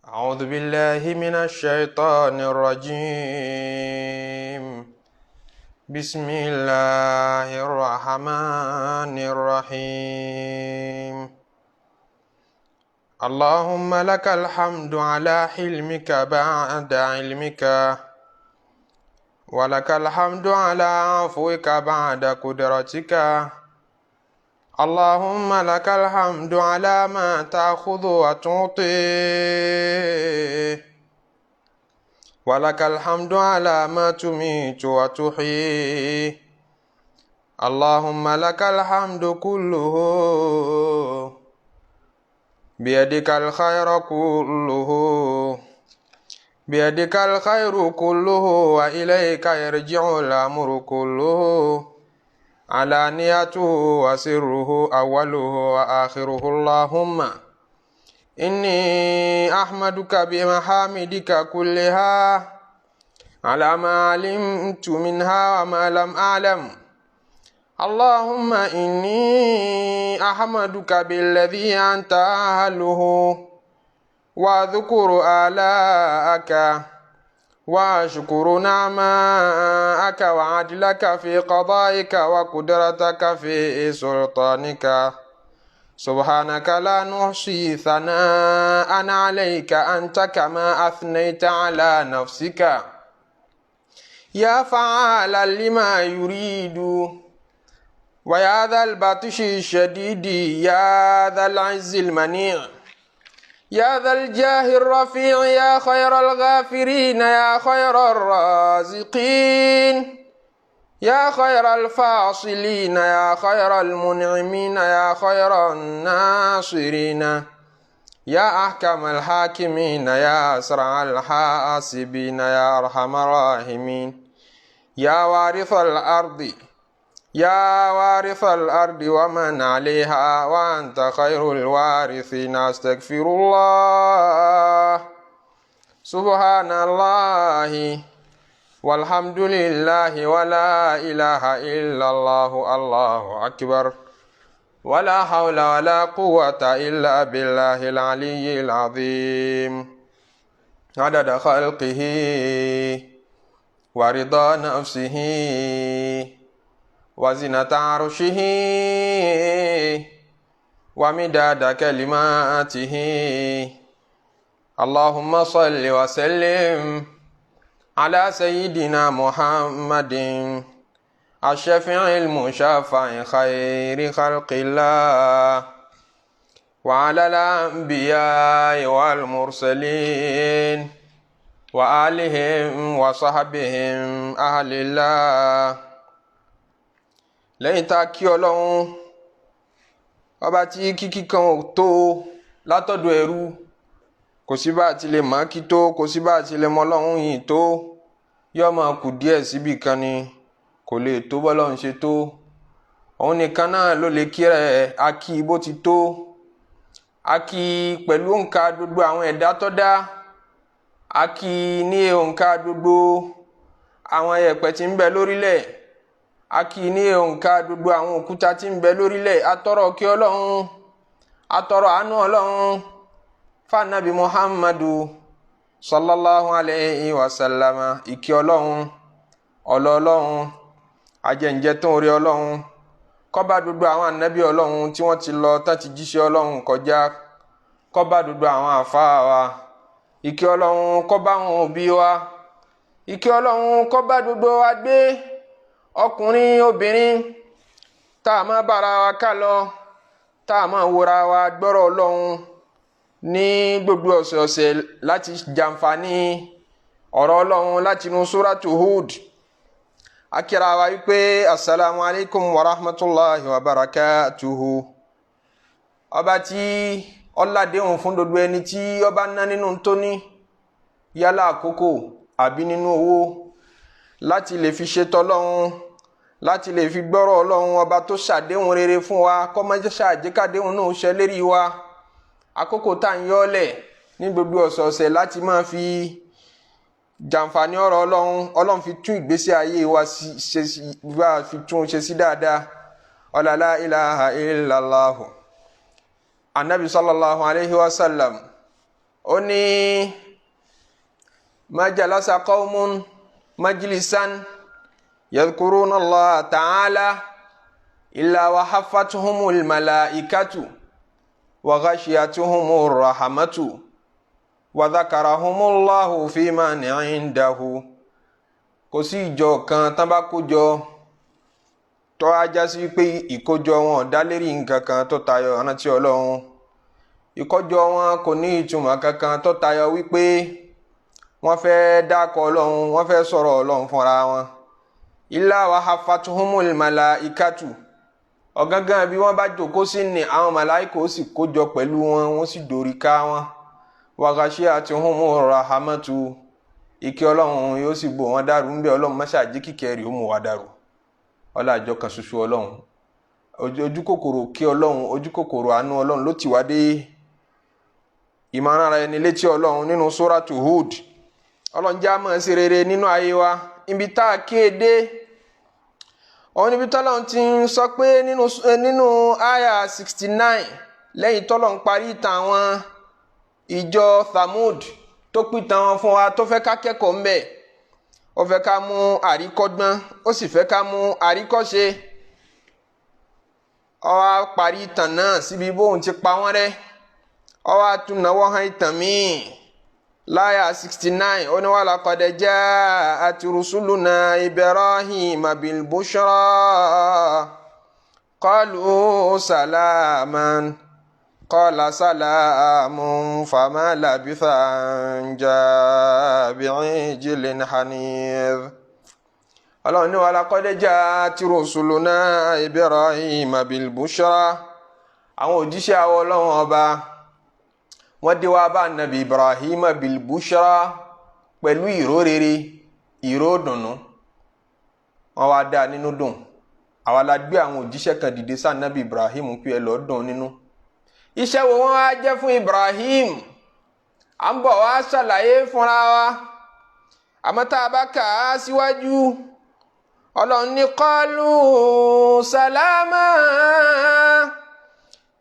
أعوذ بالله من الشيطان الرجيم. بسم الله الرحمن الرحيم. اللهم لك الحمد على حلمك بعد علمك، ولك الحمد على عفوك بعد قدرتك. اللهم لك الحمد على ما تأخذ وتعطي، ولك الحمد على ما تميت وتحيي. اللهم لك الحمد كله، بيدك الخير كله، بيدك الخير كله، وإليك يرجع الأمر كله، علانيته وسره، أوله وآخره. اللهم إني أحمدك بمحامدك كلها على ما علمت منها وما لم أعلم. اللهم إني أحمدك بالذي أنت أهله، وأذكر آلاءك، وأشكر نعماءك وعدلك في قضائك، وقدرتك في سلطانك. سبحانك لا نحصي ثناء عليك أنت كما أثنيت على نفسك. يا فعالا لما يريد، ويا ذا البطش الشديد، يا ذا العز المنيع، يا ذا الجاه الرفيع، يا خير الغافرين، يا خير الرازقين، يا خير الفاصلين، يا خير المنعمين، يا خير الناصرين، يا أحكم الحاكمين، يا أسرع الحاسبين، يا أرحم الراحمين، يا وارث الأرض، يا وارث الأرض ومن عليها، وأنت خير الوارثين. أستغفر الله، سبحان الله، والحمد لله، ولا إله إلا الله، الله أكبر، ولا حول ولا قوة إلا بالله العلي العظيم. عدد خلقه ورضا نفسه وزنة عرشه ومداد كلماته. اللهم صل وسلم على سيدنا محمد الشفيع المشفع خير خلق الله، وعلى الأنبياء والمرسلين وآلهم وصحبهم أهل الله. lẹ́yìn tá a kí Ọlọ́run ọba tí kíkí kan ò tó látọ̀dọ̀ ẹrú, kò sí bá ti lè mọ̀ kí tó, kò sí bá ti lè mọ̀ Ọlọ́run yìí tó, yóò máa kù díẹ̀ síbì kan ni, kò lè tó bọ́lọ́run ṣe tó. òun nìkan náà ló lè kí rẹ̀, a kí bó ti tó, a kí pẹ̀lú òǹkà gbogbo àwọn ẹ̀dá tó dá, a kí ní òǹkà gbogbo àwọn yẹ̀pẹ̀ tí ń bẹ lórílẹ̀, a kí ní òǹkà gbogbo àwọn òkúta tí ń bẹ lórílẹ̀. atọrọ kí Ọlọ́run, atọrọ àánú Ọlọ́run fanabi Muhammadu sallallahu alayhi wa sallama. ìkí Ọlọ́run, ọlọ́ọ̀lọ́run, ajẹ́njẹ́ tó ń rí Ọlọ́run kó bá gbogbo àwọn ànábì Ọlọ́run tí wọ́n ti lọ tán ti jíṣẹ́ Ọlọ́run kọjá, kó bá gbogbo àwọn àfáà wa. ìkí Ọlọ́run kó bá àwọn òbí wa, ìkí Ọlọ́run kó bá gbogbo wa gbé, ọkùnrin obìnrin, tá a máa bára wa ká lọ, tá a máa wòra wa gbọ́rọ̀ Ọlọ́run ní gbogbo ọ̀sẹ̀ọ̀sẹ̀ láti jàǹfààní ọ̀rọ̀ Ọlọ́run láti inú Suratu Hud. akíra wa wípé assalamu alaikum wa rahmatullahi wa barakatuhu. ọba tí ọládéhùn fún gbogbo ẹni tí ọba ná nínú tó ní, yálà àkókò àbí nínú owó, láti lè fi ṣe tọ́lọ́run, láti lè fi gbọ́rọ̀ Ọlọ́run. ọba tó ṣàdéhùn rere fún wa, kó má jẹ́ ṣàjẹ́kàdéhùn náà ṣẹ lérí wa. àkókò tá ń yọ́lẹ̀ ní gbogbo ọ̀sọ̀ọ̀sẹ̀ láti máa fi jàǹfààní ọ̀rọ̀ Ọlọ́run, Ọlọ́run fi tún ìgbésí ayé wa fi tún ṣe sí dáadáa. la ilaha illallahu. anabi sallallahu alayhi wa sallam ó ní ma jalasa qawmun majlisan yadhkuruna Allah ta'ala illa wa haffatuhumul malaikatu wa ghashiyatuhumur rahmatu wa dhakarahumullahu fi man 'indahu. Kò sí ìjọ kan tán bá kójọ tó ajá sí pé ìkójọ wọn dá lérí nǹkan kan tó tayọ ìrántí Ọlọ́run. Ìkójọ wọn kò ní ìtumọ̀ kankan tó tayọ wípé wọ́n fẹ́ dákọ̀ Ọlọ́run, wọ́n fẹ́ sọ̀rọ̀ Ọlọ́run fúnra wọn. Illa wa haffatuhumul malaikatu. Ọ̀gángan bí wọ́n bá jókòó sí ni àwọn màláíkà ó sì kójọ pẹ̀lú wọn, wọ́n sì dorí ká wọn. Wa ghashiyatuhumur rahmatu. Ìkẹ́ Ọlọ́run yóò sì bò wọ́n dàrú ńbẹ̀. Ọlọ́run má ṣe jẹ́ kí ìkẹ́ rẹ̀ ó mú wa dàrú. Ọlá àjọ kan ṣoṣo Ọlọ́run. Ojú kòkòrò kí Ọlọ́run, ojú kòkòrò àánú Ọlọ́run ló ti wá dé ìmọ̀ràn ara ẹni létí Ọlọ́run nínú Suratu Hud. Ọlọ́run já mọ́ sí rere nínú ayé wa. Ibi tá a kéde òun níbi tọ́lọ́run ti ń sọ pé nínú àyà 69 lẹ́yìn tọ́lọ́run parí ìtàn àwọn ìjọ Thamud tó pìtàn wọn fún wa tó fẹ́ ká kẹ́kọ̀ọ́ ńbẹ̀. Ó fẹ́ ká mú àríkọ́gbọ́n, ó sì fẹ́ ká mú àríkọ́ṣe. Ó wá parí ìtàn náà síbi bóun ti pa wọ́n rẹ́. Ó wá tún náwó hàn ìtàn míì láyà 69 ó ní wa laqad ja'at rusuluna Ibrahima bil bushra qalu salaman qala salamun fama labitha an ja'a bi'ijlin hanidh. Ọlọ́run ní wa laqad ja'at rusuluna Ibrahima bil bushra. Àwọn òjíṣẹ́ àwọn Ọlọ́run ọba wọ́n dé wá bá Nabi Ibrahim bil bushra pẹ̀lú ìró rere, ìró dùnnú. Wọ́n wá dá nínú dùn. Àwa la gbé àwọn òjíṣẹ́ kan dìde sá Nabi Ibrahim pé ẹ lọ dùn nínú. Iṣẹ́ wo wọ́n wá jẹ́ fún Ibrahim? À ń bọ̀ wá ṣàlàyé fúnra wa. Àmọ́ tá a bá kà á síwájú, Ọlọ́run ní qalu salama.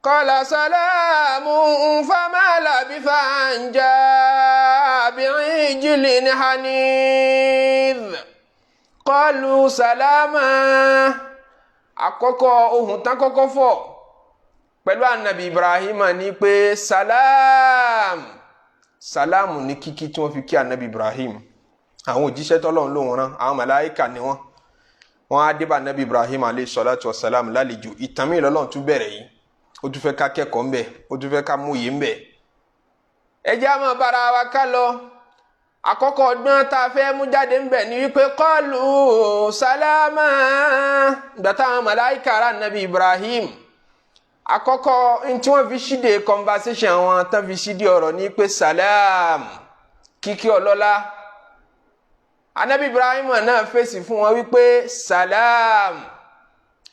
Qala salamun fama labitha an ja'a bi'ijlin hanidh. Qalu salama. Àkọ́kọ́ ohun tán kọ́kọ́ fọ̀ pẹ̀lú Ànábì Ibrahim ní pé salam. Salamu ní kíkí tí wọ́n fi kí Ànábì Ibrahim. Àwọn òjíṣẹ́ tọ́lọ́run ló rán, àwọn màláíkà ni wọ́n. Wọ́n á dé bá Ànábì Ibrahim alayhi salatu wassalam lálejò. Ìtàn mi lọ́lọ́run tún bẹ̀rẹ̀ yìí. Ó tún fẹ́ ká kẹ́kọ̀ọ́ ńbẹ̀, ó tún fẹ́ ká múyè ńbẹ̀. Ẹ jẹ́ á máa bára wa ká lọ. Àkọ́kọ́ ọgbọ́n tá a fẹ́ mú jáde ńbẹ̀ ni wípé qalu salama. Ìgbà táwọn màláíkà rán Ànábì Ibrahim. Àkọ́kọ́ tí wọ́n fi ṣíde conversation wọn tán fi ṣíde ọ̀rọ̀ ní pé salam, kíkí ọlọ́lá. Ànábì Ibrahim náà fèsì fún wọn wípé salam.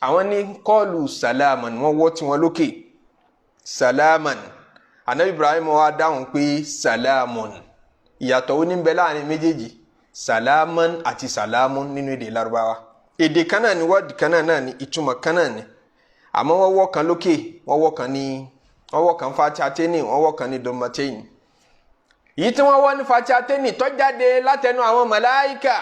Àwọn ní kọlù salaman, wọ́n wọ́ tí wọ́n lókè salaman. Ànábì Ibrahim wá dáhùn pé salamun. Ìyàtọ̀ ó ní ń bẹ láàrin méjèèjì, salaman àti salamun nínú èdè Lárúbáwá. Èdè kan náà ni wọ́ọ̀dì kan náà ni ìtumọ̀ kan náà ni. Àmọ́ wọ́n wọ́ kan lókè, wọ́n wọ́ kan fatihateni, wọ́n wọ́ kan ní domateni. Èyí tí wọ́n wọ́ ní fatihateni tó jáde látẹnu àwọn màláíkà,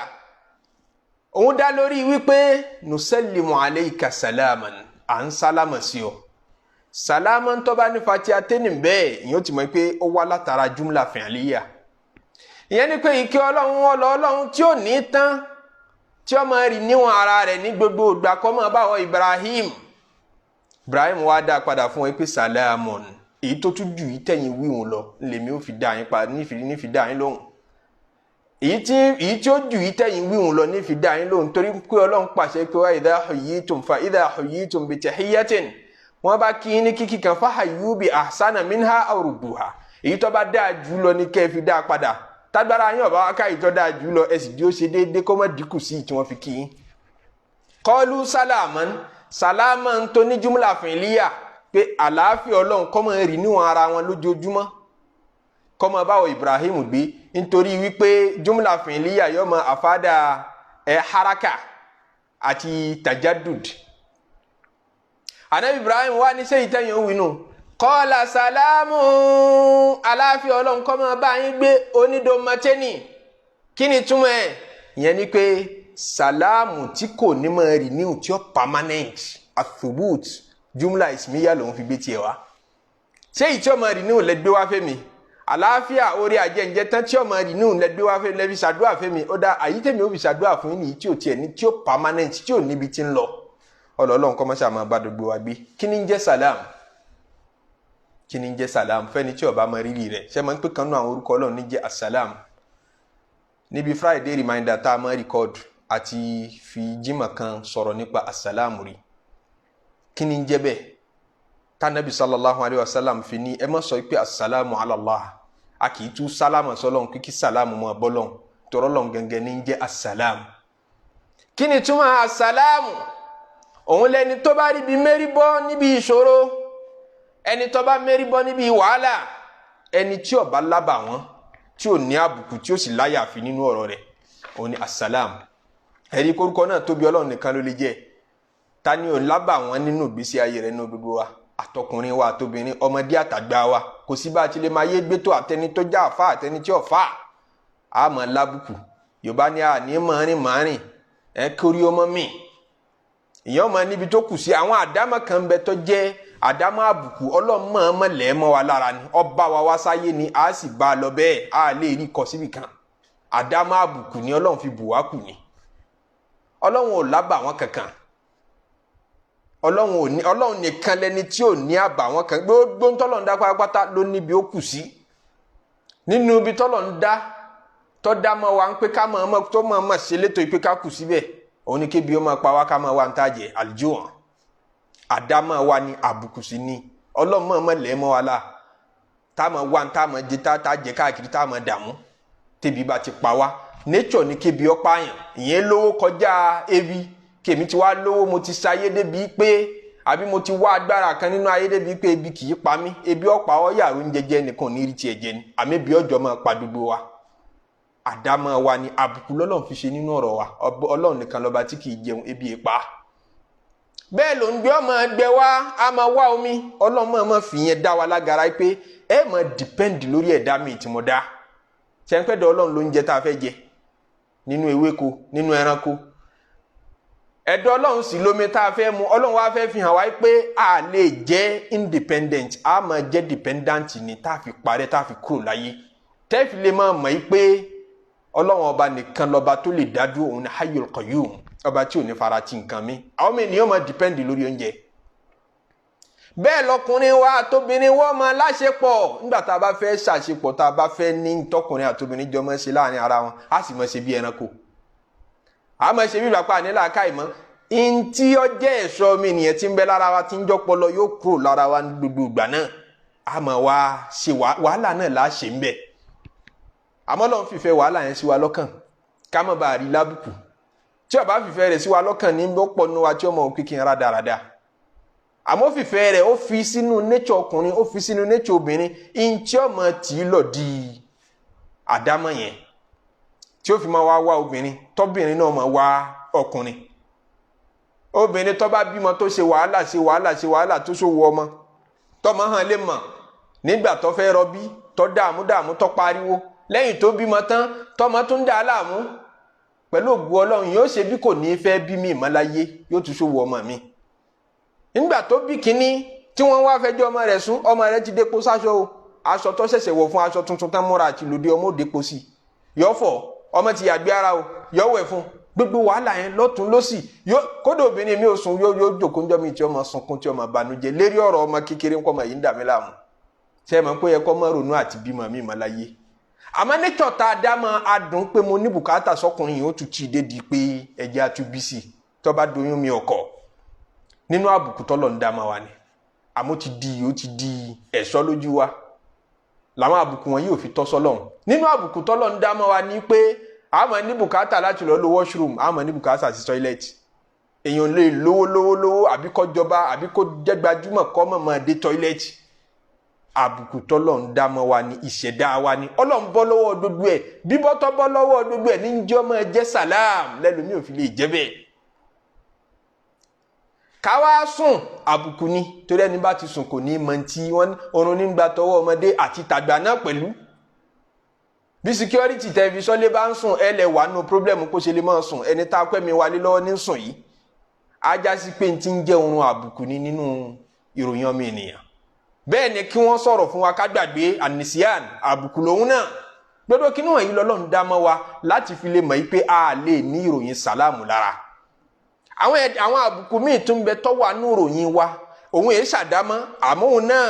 òun dá lórí wípé nusallimu alayka salaman, à ń sálámà sí ọ. Salaman tó bá ní fatihateni bẹ́ẹ̀, ìyẹn ó ti mọ̀ pé ó wá látara jumla fi'liya. Ìyẹn ni pé ìkẹ́ Ọlọ́run Ọlọ́run tí ó ní tán, tí ó máa rí níwọ̀n ara rẹ̀ ní gbogbo ìgbà kó máa bá wọ Ibrahim. Ibrahim wá dá padà fún wọn pé salamun. Èyí tó tún jù ìtẹ̀yìn wíwọ̀n lọ lèmi ó fi dá yín padà nífi dá yín lóhùn. Èyí tí ó jù ìtẹ̀yìn wíwọ̀n lọ nífi dá yín lóhùn torí pé Ọlọ́run pàṣẹ pé wa idha huyyitum bi tahiyyatin. Wọ́n bá kí ní kíkí kan fahayyu bi ahsana minha aw rudduha. Èyí tó bá dáa jù lọ ní kẹ́ fi dá padà. Tágbára yín ọ̀bá wákà ìtọ́ dáa jù lọ ẹ sì jí ó ṣe déédéé kó má dínkù sí tí wọ́n fi kí yín. Qalu salaman. Salaman tó ní jumla fi'liya pé àlàáfíà Ọlọ́run kó máa rí níwọ̀n ara wọn lójoojúmọ́. Kó máa bá wọ Ibrahim gbé nítorí wípé jumla fi'liya yóò máa àfádà haraka àti tajaddud. Ànábì Ibrahim wá ní sẹ́yìn tẹ́yìn òwì nù. qala salamu aláfíà Ọlọ́run kó máa bá yín gbé onídòmọtẹ́nì kí ni túmọ̀ ẹ̀ ìyẹn ni pé sàlámù tí kò ní máa renew tí ó permanent athubut jumla ismiya lòun fi gbé tiẹ̀ wá ṣé ìtí ó máa renew lẹ́gbẹ́ wá fẹ́mi àlàáfíà orí àjẹǹjẹ tán tí ó máa renew lẹ́gbẹ́ wá fẹ́ lẹ́bi ṣàdúrà fẹ́mi ó dá àyítẹ́mi ó fi ṣàdúrà fún yín nìyí tí ò tiẹ̀ ní tí ó permanent tí ò níbi tí ń lọ Ọlọ́run kọ́ mọ́ṣá máa bá dogbo wa gbé kí ni ń jẹ́ sàlámù kí ni ń jẹ́ sàlámù fẹ́ni tí ó bá mọ rírì rẹ̀ ṣé máa ń pè kan nínú àwọn orúkọ Ọlọ́run ní jẹ́ asàlámù níbi Friday reminder tá a máa record àti fi jímọ̀ kan sọ̀rọ̀ nípa asàlámù rí kí ni ń jẹ́ bẹ́ẹ̀ tánàbí sallallahu alayhi wa sallam fi ní ẹ má sọ pé asàlámù alallah a kì í tú sálámù sọlọ́n kí sàlámù mọ́ bọ́lọ́n tọrọ lọ́n gẹ́gẹ́ ní jẹ́ asàlámù kí ni túmọ̀ asàlámù òun lẹni tó bá rí bí mérí bọ́ níbi ìṣòro ẹni tó bá mérí bọ́ níbi wàhálà ẹni tí ó bá lábà wọn tí ò ní àbùkù tí ó sì láyà fi nínú ọ̀rọ̀ rẹ̀ òun ni asàlámù ẹ̀rí kórúkọ náà tóbi Ọlọ́run nìkan ló lè jẹ́ ta ni ò lábà wọn nínú ìgbésí ayé rẹ̀ nínú gbogbo wa àtọkùnrin wa àtobìnrin ọmọdé àtàgbà wa kò sí bá a ti lè máa yé gbé tó àtẹni tó já àfa àtẹni tí ò fà á mọ̀ lábùkù Yorùbá ní àní mọ̀rin ẹ kórí ọmọ mi ìyẹn ọmọ níbi tó kù sí àwọn àdámọ̀ kan bẹ tó jẹ́ àdámọ̀ àbùkù Ọlọ́run mọ̀ lẹ́ẹ̀mọ́ wa lára ni ọba wa wá sáyé ni a sì bá a lọ bẹ́ẹ̀ a lè rí kọ síbì kan àdámọ̀ àbùkù ni Ọlọ́run fi bù wá kù ni Ọlọ́run ò lábà wọn kankan Ọlọ́run nìkan lẹni tí ò ní àbà wọn kan gbogbo ntọ́lọ́run dá pátápátá ló níbi ó kù sí nínú ibi tọ́lọ́run dá tọ́ dá mọ́ wa ń pé ká mọ̀ tó mọ̀ ṣe létò ìpé ká kù síbẹ̀ òun ni kébi ó máa pa wá ká máa wá ń tàjẹ́ àlùjọ wọn àdámọ̀ wa ni àbùkù sí ni Ọlọ́run mọ̀ lẹ́ẹ̀mọ́ wa la tá mọ̀ wá ń tá mọ̀ jẹ tá jẹ káàkiri tá mọ̀ dààmú tẹ́bi bá ti pa wá nature ni kébi ó pààyàn ìyẹn lówó kọjá ebi kèmi ti wá lówó mo ti sáyé débi pé àbí mo ti wá agbára kan nínú ayé débi pé ebi kì í pa mí ebi ọ̀pá ọ̀yàwó ń jẹjẹ nìkan ní rí tiẹ̀ jẹ ni àmì ebi ọjọ́ máa pa gbogbo wa àdámọ̀ wa ni àbùkù lọ́lọ́run fi ṣe nínú ọ̀rọ̀ wa Ọlọ́run nìkan lọ́ba tí kì í jẹun ebi ìpa bẹ́ẹ̀ ló ń gbé ọmọ ẹgbẹ́ wa a máa wá omi Ọlọ́run máa fi yẹn dá wa lágara pé ẹ máa depend lórí ẹ̀dá mi tí mo dá ṣẹ́ńpẹ́dọ̀ Ọlọ́run ló ń jẹ tá a fẹ́ jẹ nínú ewéko nínú ẹranko ẹ̀dọ̀ Ọlọ́run sì lómi tá a fẹ́ mu Ọlọ́run wá fẹ́ fi hàn wá pé a lè jẹ́ independent a máa jẹ́ dependent ni tá a fi parẹ́ tá a fi kúrò láyé tẹ́ẹ̀fì lè máa mọ̀ pé Ọlọ́run ọba nìkan lọ́ba tó lè dá dúró òun ni Hayyul Qayyum ọba tí ò ní fara ti nǹkan mi àwọn ènìyàn máa depend lórí oúnjẹ bẹ́ẹ̀ lọkùnrin wa àtobìnrin wọ́n máa láṣepọ̀ nígbà tá a bá fẹ́ ṣàṣepọ̀ tá a bá fẹ́ ní tọkùnrin àtobìnrin jọ máa ṣe láàrin ara wọn a sì máa ṣe bí ẹranko a máa ṣe bí ìgbàpá nílà káìmọ́ in tí ó jẹ́ ẹ̀ṣọ́ mi nìyẹn tí ń bẹ lára wa tí ń jọpọlọ yóò kúrò lára wa gbogbo ìgbà náà a máa wá ṣe wàhálà náà là á ṣe ń bẹ àmọ́ Ọlọ́run fìfẹ́ wàhálà yẹn sí wa lọ́kàn ká má bàa rí lábùkù tí ó bá fìfẹ́ rẹ̀ sí wa lọ́kàn ní ó pọ̀ nínú wa tí ó mọ̀ pé kí n rádaràda àmọ́ fìfẹ́ rẹ̀ ó fi sínú nature ọkùnrin ó fi sínú nature obìnrin in tí ó mọ̀ tí í lọ di àdámọ̀ yẹn tí ó fi máa wá obìnrin tọ́bìnrin náà máa wá ọkùnrin obìnrin tó bá bímọ tó ṣe wàhálà tó ṣòwò ọmọ tọmọ hàn lè mọ̀ nígbà tó fẹ́ rọbí tó dààmú tó pariwo lẹ́yìn tó bímọ tán tọmọ tó ń dà á láàmú pẹ̀lú ògùn Ọlọ́run yóò ṣe bí kò ní fẹ́ bí mi ìmọ̀láyé yóò tún ṣòwò ọmọ mi nígbà tó bí kínní tí wọ́n wá fẹjọ́ ọmọ rẹ̀ sùn ọmọ rẹ̀ ti dépo sáṣọ o aṣọ tó ṣẹ̀ṣẹ̀ wọ̀ fún aṣọ tuntun tán múra àti lòdì ọmọ òdepo sí yọ̀fọ̀ ọmọ ti yàgbé ara o yọ̀wẹ̀ fún gbogbo wàhálà yẹn lọ́tún lọ́sì kódà obìnrin mi ò sùn yóò jòkó ń jọ mi tí ọmọ sunkún tí ọmọ banújẹ́ lérí ọ̀rọ̀ ọmọ kékeré ńkọ́ ọmọ yìí ń dà mí láàmú ṣe é mọ̀ pé yẹ kọ́ mọ́ ronú àti bímọ mi mọ́ láyé àmọ́ nature tá a dá mọ́ adùn pé mo ní bùkátà sọkùnrin yìí ó tún tì í dédi pé ẹ̀jẹ̀ àtúbísì tó bá doyún mi ọkọ̀ nínú àbùkù tọ́lọ̀ ń dá mọ́ wa ni àmọ́ ó ti di ẹ̀ṣọ́ lójú wa làwọn àbùkù wọn yóò fi tọ́ sọ́lọ́run nínú àbùkù tọ́lọ̀ ń dá mọ́ wa ni pé àmọ́ ní bùkátà láti lọ lo washroom àmọ́ ní bùkátà sí toilet èèyàn lè lówó àbí kó jọba àbí kó jẹ́ gbajúmọ̀ kó mọ̀ dé toilet àbùkù tọ́lọ̀ ń dá mọ́ wa ni ìṣẹ̀dá wa ni Ọlọ́run bọ́ lọ́wọ́ gbogbo ẹ̀ bíbọ́ tó bọ́ lọ́wọ́ gbogbo ẹ̀ ní jọ́ mọ́ jẹ́ sàlám lẹ́lòmí ò fi lè jẹ́ bẹ́ẹ̀ káwá sùn àbùkù ni torí ẹni bá ti sùn kò ní mọ̀ tí wọ́n orun nígbà tọwọ́ ọmọdé àti tàgbà náà pẹ̀lú bí security tẹlifíṣọ́ lé bá ń sùn ẹ lẹ̀ wà nù problem kó ṣe lè máa sùn ẹni tá a pẹ́ mi wálé lọ́wọ́ ní sùn yìí ajá sí pé n ti ń jẹ́ orun àbùkù ni nínú ìròyìn ọmọ ènìyàn bẹ́ẹ̀ ni kí wọ́n sọ̀rọ̀ fún wa ká gbàgbé anisian àbùkù lòun náà gbọdọ̀ kí níwọ̀nyí lọ́lọ́run dá mọ́ wa láti fi lè mọ̀ yí pé a lè ní ìròyìn sàlámù lára àwọn àbùkù míì tún bẹ tọ́wọ́ àánú ìròyìn wa òun èé ṣàdámọ́ àmọ́ òun náà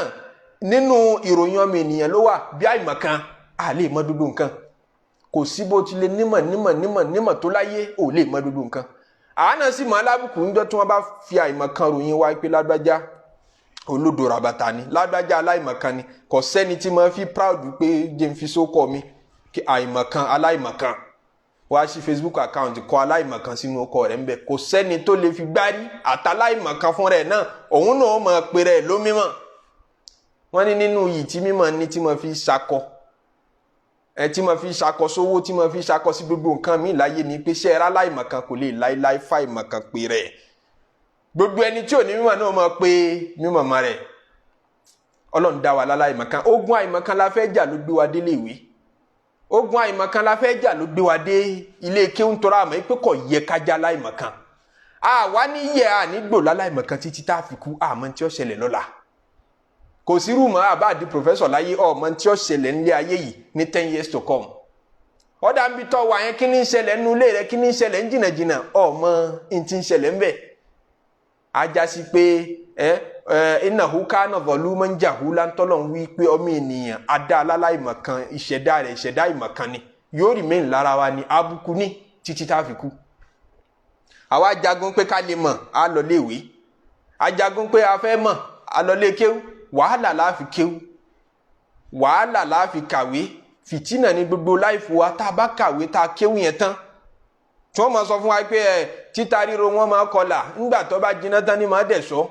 nínú ìròyìn ọmọ ènìyàn ló wà bí àìmọ̀kan a lè mọ̀ gbogbo nǹkan kò sí bó ti lè nímọ̀ tó láyé ò lè mọ̀ gbogbo nǹkan àwọn náà sì mọ̀ alábùkù ńjọ́ tí wọ́n bá fi àìmọ̀kan ròyìn wa pé lágbájá olódò rabata ni lágbájá aláìmọ̀kan ni kò sẹ́ni tí mo fi proud pé jẹ́ n fi sókọ̀ mi kí àìmọ̀kan aláìmọ̀kan wá sí Facebook account kọ aláìmọ̀kan sínú ọkọ rẹ̀ ńbẹ kò sẹ́ni tó lè fi gbárí àtàláìmọ̀kan fún rẹ̀ náà òun náà mọ̀ pé rẹ̀ ló mímọ̀ wọ́n ní nínú yìí tí mímọ̀ ní tí mo fi ṣakọ tí mo fi ṣakọ sówó tí mo fi ṣakọ sí gbogbo nǹkan mi láyé ni pé ṣé ẹ̀rá aláìmọ̀kan kò lè láíláí fà ìmọ̀kan pé rẹ̀ gbogbo ẹni tí ò ní mímọ̀ náà mọ̀ pé mímọ̀ mọ̀ rẹ̀ Ọlọ́run dá wa láláìmọ̀kan ogun àìmọ̀kan la fẹ́ jà ló gbé wa délé ìwé ogun àìmọ̀kan la fẹ́ jà ló gbé wa dé ilé kéwù tọ́ra àmọ́ pé kò yẹ ká já láìmọ̀kan àwa ní yẹ ànígbò láláìmọ̀kan títí tá a fi kú àmọ́ tí ó ṣẹlẹ̀ lọ́la kò sí rúmọ̀ àbá di professor láyé ọmọ tí ó ṣẹlẹ̀ nílé ayé yìí ní 10 years to come ọ̀dà ń bi tọ́ wa yẹn kí ní ṣẹlẹ̀ nínú ilé rẹ kí ní ṣẹlẹ̀ ń jìnnàjìnnà ọmọ n ti ń ṣẹlẹ̀ ń bẹ̀ ajá sí pé innahu kana zaluman jahulan tọ́lọ̀ ń wí pé ọmọ ènìyàn adá aláìmọ̀kan ìṣẹ̀dá rẹ̀ ìṣẹ̀dá ìmọ̀kan ni yóò remain lára wa ní abúkú ní títí tá a fi kú àwa jagun pé ká lè mọ̀ á lọ léèwé ajagun pé a fẹ́ mọ̀ á lọ lé kéwú wàhálà la fi kéwú wàhálà la fi kàwé fìtínà ní gbogbo láìfò wa tá a bá kàwé tá a kéwú yẹn tán tí wọ́n máa sọ fún wa pé títa ríro wọn máa kọlà ńgbà tó bá jiná tán ní máa dẹ̀sọ́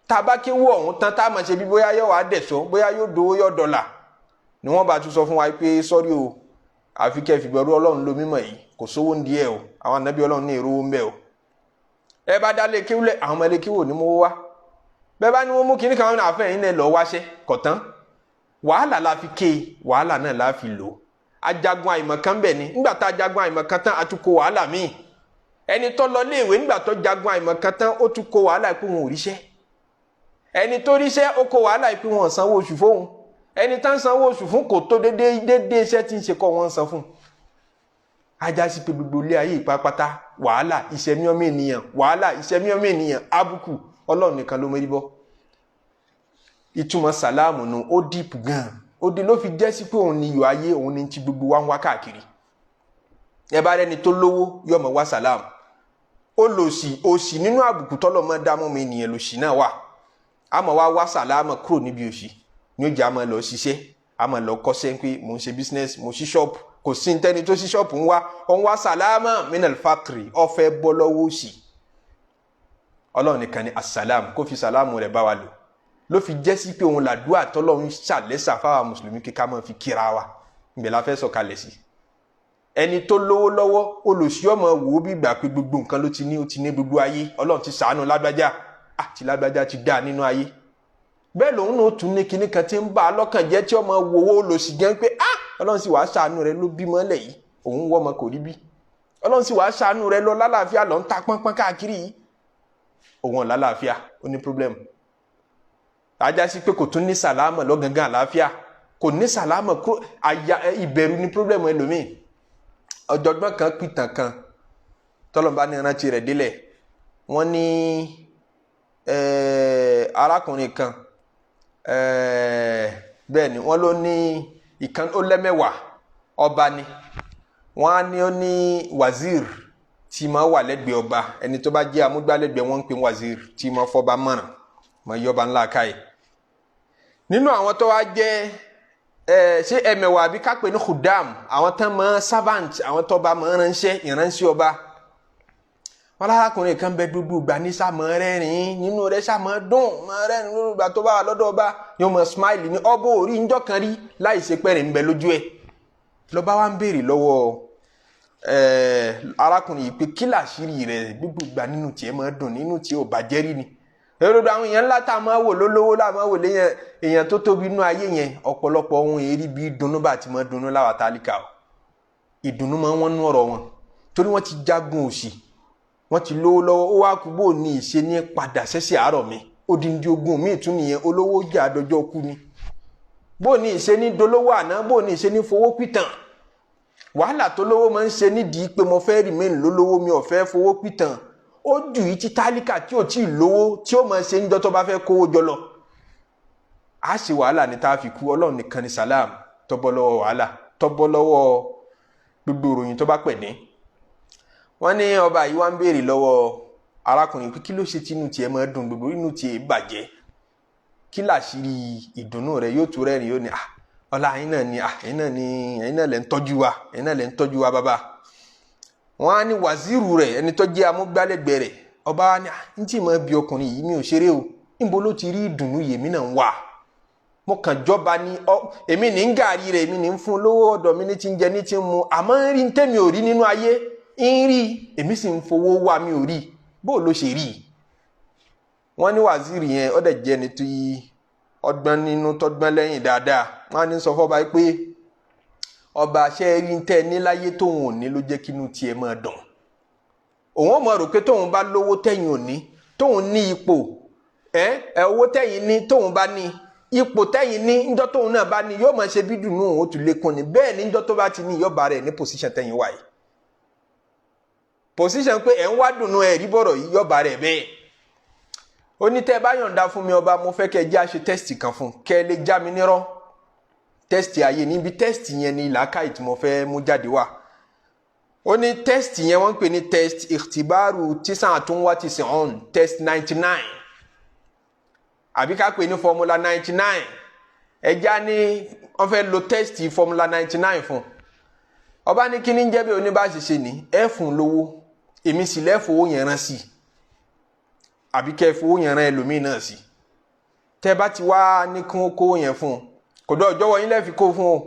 tá a bá kéwú ọ̀hún tán tá a máa ṣe bí bóyá yóò wá dẹ̀sọ́ bóyá yóò dowó yóò dọ́là ni wọ́n bá tún sọ fún wa pé sọ́rí o àfi kẹ́ fìbẹ̀rù Ọlọ́run ló mímọ̀ yìí kò sówó ń díẹ̀ o àwọn ànábì Ọlọ́run ní èrò ń bẹ̀ o ẹ bá dá lé kéwú lẹ̀ àwọn ọmọ ilé kéwú ò ní mú wá bẹ́ẹ̀ bá ní wọ́n mú kíní kan àfẹ́ yìí náà lọ wáṣẹ́ kọ̀tán wàhálà la fi ké wàhálà náà la fi lò ajagun àìmọ̀kan bẹ̀ ni nígbà tá a jagun àìmọ̀kan tán a tún kó wàhálà míì ẹni tó lọ léèwé nígbà tó jagun àìmọ̀kan tán ó tún kó wàhálà pé wọn ò ríṣẹ́ ẹni tó ríṣẹ́ ó kó wàhálà pé wọn ò sanwó oṣù fóun ẹni tán sanwó oṣù fún kò tó déédéé iṣẹ́ tí ń ṣe kọ́ wọn san fún ajá sí pé gbogbo ilé ayé ìpápátá wàhálà ìṣẹ́mi ọmọ ènìyàn wàhálà ìṣẹ́mi ọmọ ènìyàn àbùkù Ọlọ́run nìkan ló mérí bọ́ ìtumọ̀ sàlámù nù ó dìpù gan ó di ló fi jẹ́ sí pé òun ni iyọ̀ ayé òun ni ti gbogbo wa ń wá káàkiri ẹ bá rẹni tó lówó yóò mọ̀ wá sàlámù ó lòsì òsì nínú àbùkù tọ́lọ́mọ dámọ́ mi ènìyàn lòsì náà wà á mọ̀ wá sàlámù kúrò níbi òsì ní ó jẹ́ àmọ́ lọ ṣiṣẹ́ àmọ́ lọ kọ́ṣẹ́ pé mò ń ṣe business mo ṣí ṣọ́ọ̀pù kò sí ní tẹ́ni tó ṣí ṣọ́ọ̀pù ń wá sàlámù minal fakri ọ̀fẹ́ bọ́ lọ́wọ́ òsì Ọlọ́run nìkan ni asàlámù kó fi sàlámù rẹ̀ bá wa lò ló fi jẹ́ sí pé òun làdúrà tọ́lọ́run ṣàlẹ́sà fáwọn mùsùlùmí kíkà máa fi kíra wa ìbẹ̀ la fẹ́ sọ̀kalẹ̀ sí ẹni tó lówó lọ́wọ́ olùsí ọmọ wò ó bí ìgbà pé gbogbo nǹkan ló ti ní gbogbo ayé Ọlọ́run ti ṣàánú lágbájá àti lágbájá ti dá nínú ayé bẹ́ẹ̀ lòun náà tún ní kinní kan tí ń bá a lọ́kàn jẹ́ tí ọmọ wo owó olùsí jẹ́ pé Ọlọ́run sì wàá ṣàánú rẹ ló bímọ lẹ̀ yìí òun wọ́ ọmọ kò rí bí Ọlọ́run sì wàá ṣàánú rẹ lọ lálàáfíà lọ ń ta pọ́npọ́n káàkiri yìí òun lálàáfíà ó ní problem ajá sí pé kò tún ní sàlámà lọ́gangan àlàáfíà kò ní sàlámà kúrò ìbẹ̀rù ní problem ẹlòmíì ọ̀jọ̀gbọ́n kan pìtàn kan tọ́lọ́mbà ní ìrántí rẹ̀ délẹ̀ wọ́n ní arákùnrin kan bẹ́ẹ̀ ni wọ́n ló ní ìkan ó lẹ́mẹ̀wàá ọba ni wọ́n á ní ó ní wazir tí máa wà lẹ́gbẹ̀ẹ́ ọba ẹni tó bá jẹ́ amúgbálẹ́gbẹ̀ẹ́ wọ́n ń pè wazir tí máa fọba mọ̀ràn máa yọba ńlá káyì nínú àwọn tó wá jẹ́ ṣé ẹ̀mẹ̀wà àbí kápẹ́ ní khudam àwọn tán mọ́ servant àwọn tó bá mọ́ ránṣẹ́ ìránṣẹ́ ọba wọn lárakùnrin kan bẹ gbogbo ìgbà ní sàmọ́ rẹ́rìn nínú rẹ̀ sàmọ́ dùn mọ́ rẹ́rìn lórí ìgbà tó bá wà lọ́dọ̀ ọba yóò mọ̀ smile ní ọbọ̀ orí ńjọ́ kan rí láì ṣe pẹ́rẹ́ ń bẹ lójú ẹ̀ lọ́ba wa ń béèrè lọ́wọ́ arákùnrin yìí pé kí làṣírí rẹ̀ gbogbo ìgbà nínú tiẹ̀ mọ́ dùn nínú tiẹ̀ ò bàjẹ́ rí ni èrò àwọn èèyàn ńlá tá a máa wò lólówó lá máa wò léyìn èèyàn tó tóbi inú ayé yẹn ọ̀pọ̀lọpọ̀ ohun èrí bí ìdùnnú bá ti máa dùnnú láwa tálíkà o ìdùnnú máa wọ́n nú ọ̀rọ̀ wọn torí wọ́n ti jágun òṣì wọ́n ti lówó lọ́wọ́ ó wá kú bó ní ìṣe ní padà sẹ́sẹ̀ àárọ̀ mi odindi ogun mi tún nìyẹn olówó jà àdọ́jọ́ kú ni bó ní ìṣe ní dolówó àná bó ní ìṣe ní fowó pìtàn wàhálà tó lówó máa ń ṣe nídìí pé mo fẹ́ remain lólówó mi ò fẹ́ fowó pìtàn ó jù yìí ti tálíkà tí ò tí ì lówó tí ó máa ṣe níjọ́ tó bá fẹ́ kówó jọ lọ á ṣe wàhálà ní tá a fi kú ọlọ́run nìkan ní sàlám tọ́bọ́ lọ́wọ́ wàhálà tọ́bọ́ lọ́wọ́ gbogbo ìròyìn tó bá pẹ̀ ní. wọ́n ní ọba yìí wá ń béèrè lọ́wọ́ arákùnrin pé kí ló ṣe tí inú tiẹ̀ máa dùn gbogbo inú tiẹ̀ bàjẹ́ kí làṣírí ìdùnnú rẹ̀ yóò tó rẹ́rìn yóò ní ọlá ẹ̀yin náà lẹ́ ń tọ́jú wa bàbá. wọ́n á ní wàzírù rẹ̀ ẹni tó jẹ́ amúgbálẹ́gbẹ̀ẹ́ rẹ̀ ọba wa ní n tí mo bí ọkùnrin yìí mi ò ṣeré o níbo ló ti rí ìdùnnú yèmí náà ń wà mo kàn jọba ní èmi ní ń gàrí rẹ̀ èmi ní ń fún lówó ọ̀dọ̀ mi ní ti ń jẹ ní ti ń mu àmọ́ ń rí tẹ́mi ò rí nínú ayé ń rí èmi sì ń fowó wá mi ò rí bó ló ṣe rí. wọ́n ní wàzírì yẹn ó dẹ̀ jẹ́ ni tí ọgbọ́n nínú tọ́gbọ́n lẹ́yìn dáadáa wọ́n á ní sọ fọ́ba pé ọba ṣe rí ń tẹ́ níláyé tóun ò ní ló jẹ́ kínú tiẹ̀ máa dùn òun ò mọ̀ rò pé tóun bá lówó tẹ̀yìn ò ní tóun ní ipò owó tẹ̀yìn ní tóun bá ní ipò tẹ̀yìn ní níjọ́ tóun náà bá ní yóò máa ṣe bí dùnú òun ó tún lékún ni bẹ́ẹ̀ ní níjọ́ tó bá ti ní yọba rẹ̀ ní pòsíṣàn tẹ̀yìn wáyé pòsíṣàn pé ẹ̀ ń wá dùnú ẹ̀ rí bọ̀rọ̀ yìí yọba rẹ̀ bẹ́ẹ̀ ó ní tẹ́ ẹ bá yọ̀ǹda fún mi ọba mo fẹ́ kẹ́ ẹ já ṣe tẹ́sítì kan fún kẹ́ ẹ lè já mi nírọ́ tẹ́sítì ayé níbi tẹ́sítì yẹn ni làákàyè tí mo fẹ́ mú jáde wá ó ní tẹ́sítì yẹn wọ́n ń pè ní test ìtìbáàrù tísàn àtúnwá tísàn on test 99 àbí ká pè ní formula 99 ẹja ní wọ́n fẹ́ lo tẹ́sítì formula 99 fún ọba ní kí ní jẹ́ bí oníbàṣẹṣe ní ẹ fún lówó èmi sì lẹ́fọ̀ọ́ yẹn rán sí àbí kẹ́ fowó yẹn rán ẹlòmíì náà sí tẹ́ bá ti wá ní kó yẹn fún kò dọ̀ ọjọ́ wọ̀nyí lẹ́ẹ̀fi kó fún o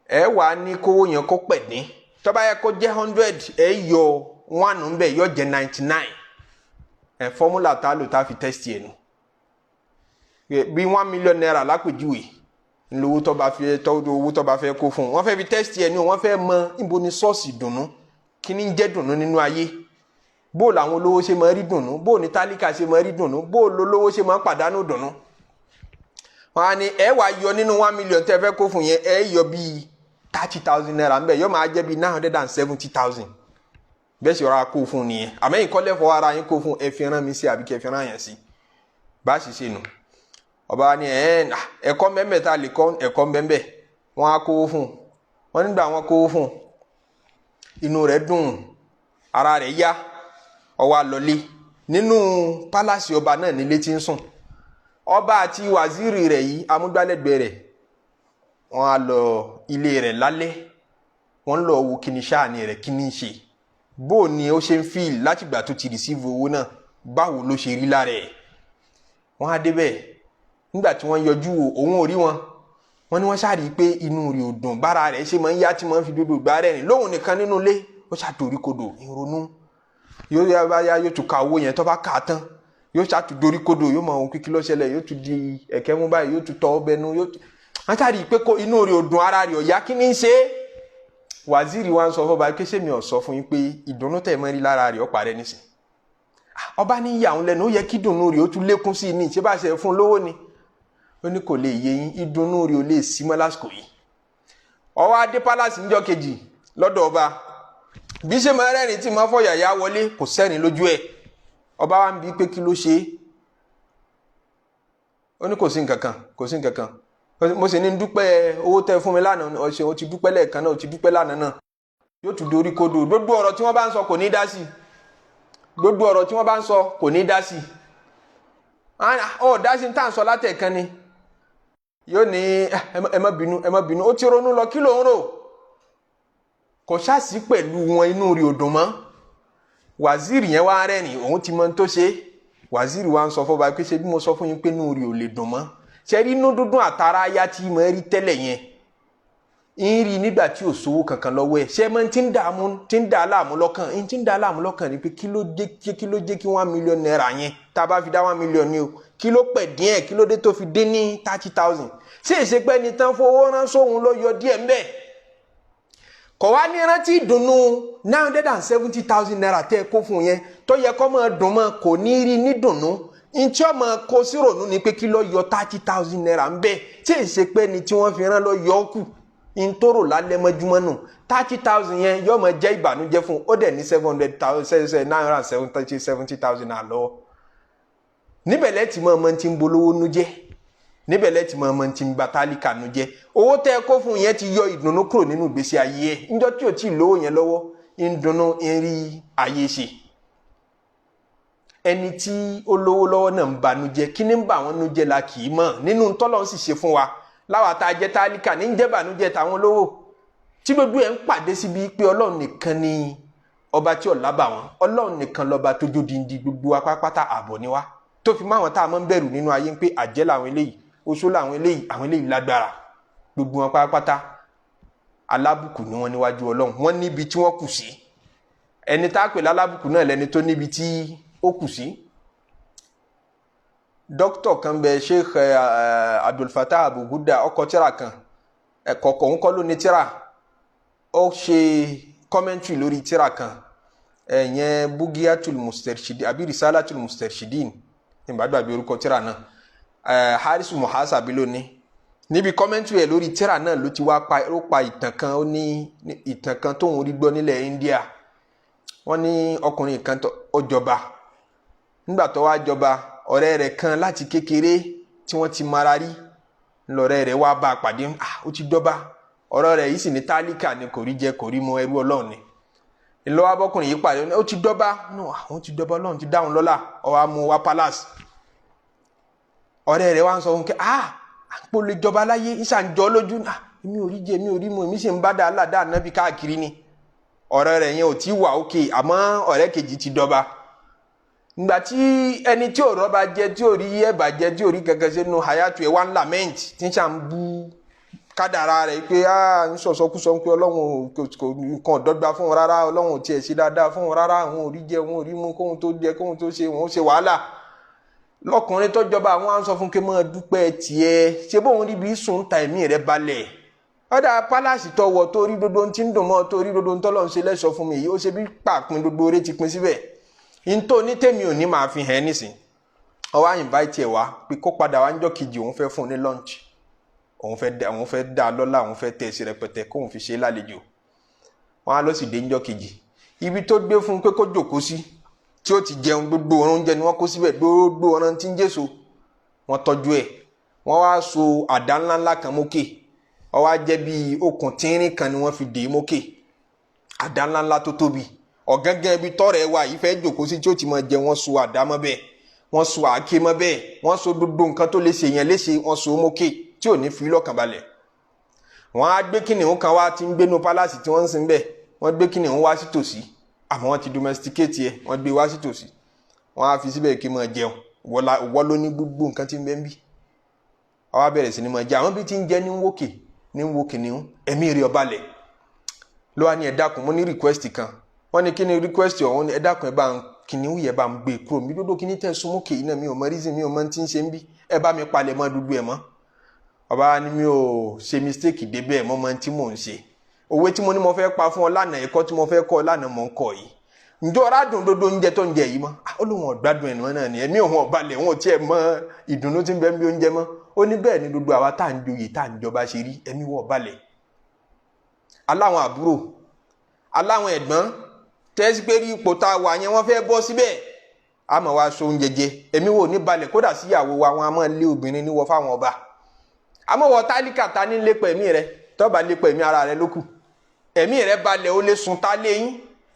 ẹ wà ní kówó yẹn kó pẹ̀ ní tó bá yẹ kó jẹ́ 100 ẹ yọ 1 ńbẹ̀ yọ jẹ́ 99 fọ́múlà tá a lò tá a fi tẹ́sítì ẹ̀ nù bí 1 million naira lápèjúwe ńlówó tó bá fẹ́ kó fún wọn fẹ́ fi tẹ́sítì ẹ̀ nù wọ́n fẹ́ mọ níbo ni sọ́ọ̀sì dùnnú kí ni ń jẹ́ dùnnú nínú ayé bó làwọn olówó ṣe máa rí dùnnú bó ní tálíkà ṣe máa rí dùnnú bó lólówó ṣe máa pàdánù dùnnú wọn á ní ẹ wá yọ nínú 1 million tẹ́ fẹ́ kó fún yẹn ẹ yọ bíi 30,000 naira ńbẹ yọ máa jẹ́ bíi 970,000 bẹ́ẹ̀ sì rọra kó fún nìyẹn àmẹ́yìn kọ́lẹ́ fọ ara yín kó fún ẹ fi rán mi sí àbí kẹ́ fi rán yẹn sí bá a sì ṣe nù ọba ní ẹ̀kọ́ mẹ́mẹ́ tá a lè kọ́ ẹ̀kọ́ mẹ́mẹ́ wọn á kó fún wọn nígbà wọn kó fún inú rẹ̀ dùn ara rẹ̀ yá ó wá lọlé nínú pálásì ọba náà nílé tí ń sùn ọba àti wàzírì rẹ̀ yìí amúgbálẹ́gbẹ̀ẹ́ rẹ̀ wọ́n á lọ ilé rẹ̀ lálẹ́ wọ́n lọ wo kíni ṣáàní rẹ̀ kíni ṣe bó ni ó ṣe ń fíìl látìgbà tó ti rìsíìfù owó náà báwo ló ṣe rí lára ẹ̀ wọ́n á débẹ̀ nígbà tí wọ́n yọjú òun ò rí wọn wọ́n ní wọ́n ṣáà rí i pé inú rẹ̀ ò dùn bára rẹ̀ ṣe máa ń yá tí máa ń fi dúdú gbá rẹ̀ rìn lóhùn nìkan nínú ilé ó ṣàtòrí kodò ìrònú yóò yá yóò tún ka owó yẹn tó bá kà á tán yóò ṣàtúndorí kodò yóò máa wọn kíkí lọ́sẹ̀lẹ̀ yóò tún di ẹ̀kẹ́ mú báyìí yóò tún tọ́ ọ bẹnu yóò tún wọ́n ṣàrí pé inú rẹ̀ ò dùn ara rẹ̀ ò yá kí ní í ṣe wàzírì wa ń sọ fọba pé ṣé mi ò sọ fún yín pé ìdùnnú tẹ̀ mọ́ rí lára rẹ̀ ó parẹ́ nísìn ọba ní ìyá òun lẹ́nu ó yẹ kí ìdùnnú rẹ̀ ó tún lékún sí i ní ṣé bá ṣe fún lówó ni ó ní kò lè yé yín ìdùnnú rẹ̀ ò lè sí mọ́ lásìkò yìí ó wá dé pálásì níjọ́ kejì lọ́dọ̀ ọba bí ṣe máa rẹ́rìn tí máa fọ́ yàyà wọlé kò sẹ́rìn lójú ẹ̀ ọba wa ń bi pé kí ló ṣe é ó ní kò sí nǹkan kan mo sì ní dúpẹ́ owó tẹ́ fún mi lánàá ọ̀sẹ̀ ó ti dúpẹ́ lẹ́ẹ̀kan náà ó ti dúpẹ́ lánàá náà yóò tún dorí kodò gbogbo ọ̀rọ̀ tí wọ́n bá ń sọ kò ní dá sí gbogbo ọ̀rọ̀ tí wọ́n bá ń sọ kò ní dá sí ọ̀ dá sí tá à ń sọ látẹ̀kan ni yóò ní ẹ má bínú ó ti ronú lọ kí ló ń rò kò ṣáàsì pẹ̀lú wọn inú rí odò mọ́ wàzírì yẹn wá rẹ́rìn òun ti mọ tó ṣe wàzírì wa ń sọ fọba pé ṣe bí mo sọ fún yín pé inú rí ò lè dùn mọ́ ṣe rí inú dúdún àtàrà ayá tí mo rí tẹ́lẹ̀ yẹn ń rí nígbà tí ò sówó kankan lọ́wọ́ ẹ̀ ṣé mọ́ tí ń dà láàmú lọ́kàn tí ń dà láàmú lọ́kàn ni pé kí ló jẹ́ kí 1 million naira yẹn tá a bá fi dá 1 million ni o kí ló pẹ̀ díẹ̀ kí ló dé tó fi dé ní 30,000 ṣé èsè pé ẹni tán fowó rán sóhun ló yọ díẹ̀ ńbẹ̀ kọ̀ wá ní rántí ìdùnnú 970,000 naira tẹ́ ẹ kó fún yẹn tó yẹ kó máa dùn mọ́ kò ní rí ní dùnnú ntí ọmọ kó sí rònú ni pé kí ló yọ 30,000 naira ńbẹ̀ ṣé èsè pé ẹni tí wọ́n fi rán ló yọ ọ́ kù ntoro lálẹ́ mọ́júmọ́ nù 30,000 yẹn yóò máa jẹ́ ìbànújẹ́ fún ó dẹ̀ ní 970,000 naira lọ́wọ́ níbẹ̀ lẹ́tì mọ́ ọmọ tí ń bolówó nu jẹ́ níbẹ̀ lẹ́tì mọ́ ọmọ tí ń gba tálíkà nu jẹ́ owó tẹ́ ẹ kó fún yẹn ti yọ ìdùnnú kúrò nínú ìgbésí ayé ẹ̀ níjọ́ tí ò tí ì lówó yẹn lọ́wọ́ ń dunnú ń rí ayé ṣe ẹni tí ó lówó lọ́wọ́ náà ń banújẹ́ kí ni ń bà wọ́n nu jẹ́ la kì í mọ̀ nínú tọ́lọ́ sì ṣe fún wa láwa tá a jẹ́ tálíkà ní jẹ́ bànújẹ́ táwọn olówó tí gbogbo ẹ̀ ń pàdé síbi pé ọlọ́run nìkan ni ọba tí ò lábà wọn ọlọ́run nìkan lọ́ba tó jó dindi gbogbo apápátá ààbọ̀ ni wá tó fi máwọn tá a mọ́ ń bẹ̀rù nínú ayé pé àjẹ́ làwọn eléyìí oṣó làwọn eléyìí lágbára gbogbo wọn apápátá alábùkù ni wọn níwájú ọlọ́run wọn níbi tí wọ́n kù sí ẹni tá a pè lálábùkù náà lẹni tó níbi tí ó kù sí dókítà kan bẹ Sheikh Abdulfatah Abu Gudda ọkọ tíra kan ẹ̀kọ́ òun kọ́ ló ní tíra ó ṣe kọ́mẹ́ntì lórí tíra kan ẹ̀yẹn Bugiyatul Mustarshidin àbí Risalatul Mustarshidin ìbádàbí orúkọ tíra náà Harisu Muhasabi lónìí níbi kọ́mẹ́ntì rẹ̀ lórí tíra náà ló ti wá pa ìtàn kan ó ní ìtàn kan tóun rí gbọ́ nílẹ̀ India wọ́n ní ọkùnrin kan ó jọba nígbà tó wá jọba ọ̀rẹ́ rẹ̀ kan láti kékeré tí wọ́n ti mara rí lọ́rẹ́ rẹ̀ wá bá a pàdé ó ti dọ́ba ọ̀rọ̀ rẹ̀ yìí sì ní tálíkà ni kò rí jẹ kò rí mu ẹrú ọlọ́run ni ìlọ́wọ́ abọ́kùnrin yìí pàdé ó ti dọ́ba àwọn ti dọ́ba ọlọ́run ti dáhùn lọ́lá ó wá mú wá palace ọ̀rẹ́ rẹ̀ wá ń sọ fún kí àpò lè jọba láyé ìṣàǹjọ́ lójú èmi ò rí jẹ èmi ò rí mu èmi sì ń bá dáa ládàá nábì káàkiri ni ọ̀rẹ́ rẹ̀ yẹn ò tí wà òkè àmọ́ ọ̀rẹ́ kejì ti dọ́ba ngbà tí ẹni tí ò rọ́ba jẹ tí ò rí ẹ̀bà jẹ tí ò rí gẹ́gẹ́ sínú hayatu ẹ̀ wá ń lament tí ń ṣàn bú kádàrá rẹ̀ pé ń sọ̀sọ́kúsọ pé ọlọ́run nǹkan ọ̀dọ́gba fún wọn rárá ọlọ́run ò tiẹ̀ ṣe dáadáa fún wọn rárá àwọn ò rí jẹ wọn ò rí mú kóhun tó jẹ kóhun tó ṣe wọn ó ṣe wàhálà lọkùnrin tó jọba àwọn à ń sọ fún kí máa dúpẹ́ tiẹ̀ ṣé bóun rí bí sùn ta ẹ̀mí rẹ̀ balẹ̀ ọ̀dà pálásì tọwọ́ tó rí gbogbo tí ń dùn mọ́ tó rí gbogbo tọ́lọ́run ṣe lẹ́sọ̀ fún mi yìí ó ṣe bí pàpín gbogbo orí ti pin síbẹ̀ ntó ní tèmi ò ní máa fi hàn nísìn ọwọ́ invite ẹ̀ wá pé kó padà wá níjọ́ kejì òun fẹ́ fún un ní lunch òun fẹ́ dá a lọ́lá òun fẹ́ tẹ̀ sí rẹpẹtẹ kóun fi ṣe é lálejò wọn á lọ sì dé níjọ́ kejì ibi tó gbé fún un pé kó jòkó sí tí ó ti jẹun gbogbo oúnjẹ ni wọ́n kó síbẹ̀ gbogbo ọ̀ràn tí ń jèso wọ́n tọ́jú ẹ̀ wọ́n wá so àdá ńláńlá kan mókè ó wá jẹ́ bí okùn tínrín kan ni wọ́n fi dè é mókè àdá ńláńlá tó tóbi ọ̀gángan ibi tọ́rẹ̀ wa yìí fẹ́ jòkó sí tí ó ti máa jẹ wọ́n so àdá mọ́ bẹ́ẹ̀ wọ́n so àáké mọ́ bẹ́ẹ̀ wọ́n so gbogbo nǹkan tó lè ṣe yẹn léṣe wọ́n so mókè tí ò ní fi lọ́kàn balẹ̀ wọ́n á gbé kìnìún kan wá tí ń gbénu pálásì tí wọ́n ń sin bẹ́ẹ̀ wọ́n gbé kìnìún wá sí tòsí àmọ́ wọ́n ti domesticate ẹ̀ wọ́n gbé wá sí tòsí wọ́n á fi síbẹ̀ kí máa jẹun wọ́n ló ní gbogbo nǹkan tí ń bẹ ń bí wọ́n á bẹ̀rẹ̀ sí ní máa jẹ àwọn bí ti ń jẹ ní wókè ní ẹ̀mí rẹ̀ ọbalẹ̀ ló wá ní ẹ dákun mo ní request kan wọ́n ní kí ni request ọ̀hún ní ẹ dákun ẹ bá ń kìnìún yẹ bá ń gbé kúrò mi dúdú kíní tẹ̀ súnmọ́ kèyí náà mi ò mọ reason mi ò mọ tí ń ṣe ń bí ẹ bá mi palẹ̀ mọ́ dúdú ẹ̀ mọ́ ọba ni mi ò ṣe mistake débẹ̀ mọ́ mọ́ tí mò ń ṣe òwe tí mo ní mo fẹ́ pa fún ọ lánàá ẹ̀kọ́ tí mo fẹ́ kọ́ lánàá mò ń kọ́ yìí ǹjọ́ ọ̀rádùn dodo oúnjẹ tó ń jẹ yìí mọ́ ó lóun ọ̀gbádùn ẹ̀nà náà ni ẹ̀mí òun ọ̀balẹ̀ wọn ò tiẹ̀ mọ ìdùnnú tí ń bẹ ń bí oúnjẹ mọ́ ó ní bẹ́ẹ̀ ni gbogbo àwa tá à ń joyè tá à ń jọba ṣe rí ẹ̀mí wọ̀ ọ̀balẹ̀ aláwọn àbúrò aláwọn ẹ̀gbọ́n tẹ́sí pé rí ipò tá a wà yẹn wọ́n fẹ́ bọ́ síbẹ̀ àmọ́ wa so oúnjẹ jẹ ẹ̀mí wò ní balẹ̀ kódà síyàwó wa wọn a máa lé obìnrin níwọ̀ fáwọn ọba àmọ́ wọ tálíkà ta ní lépa ẹ̀mí rẹ tọ́ba lépa ẹ̀mí ara rẹ lókù ẹ̀mí rẹ balẹ̀ ó lè sun tá léyìn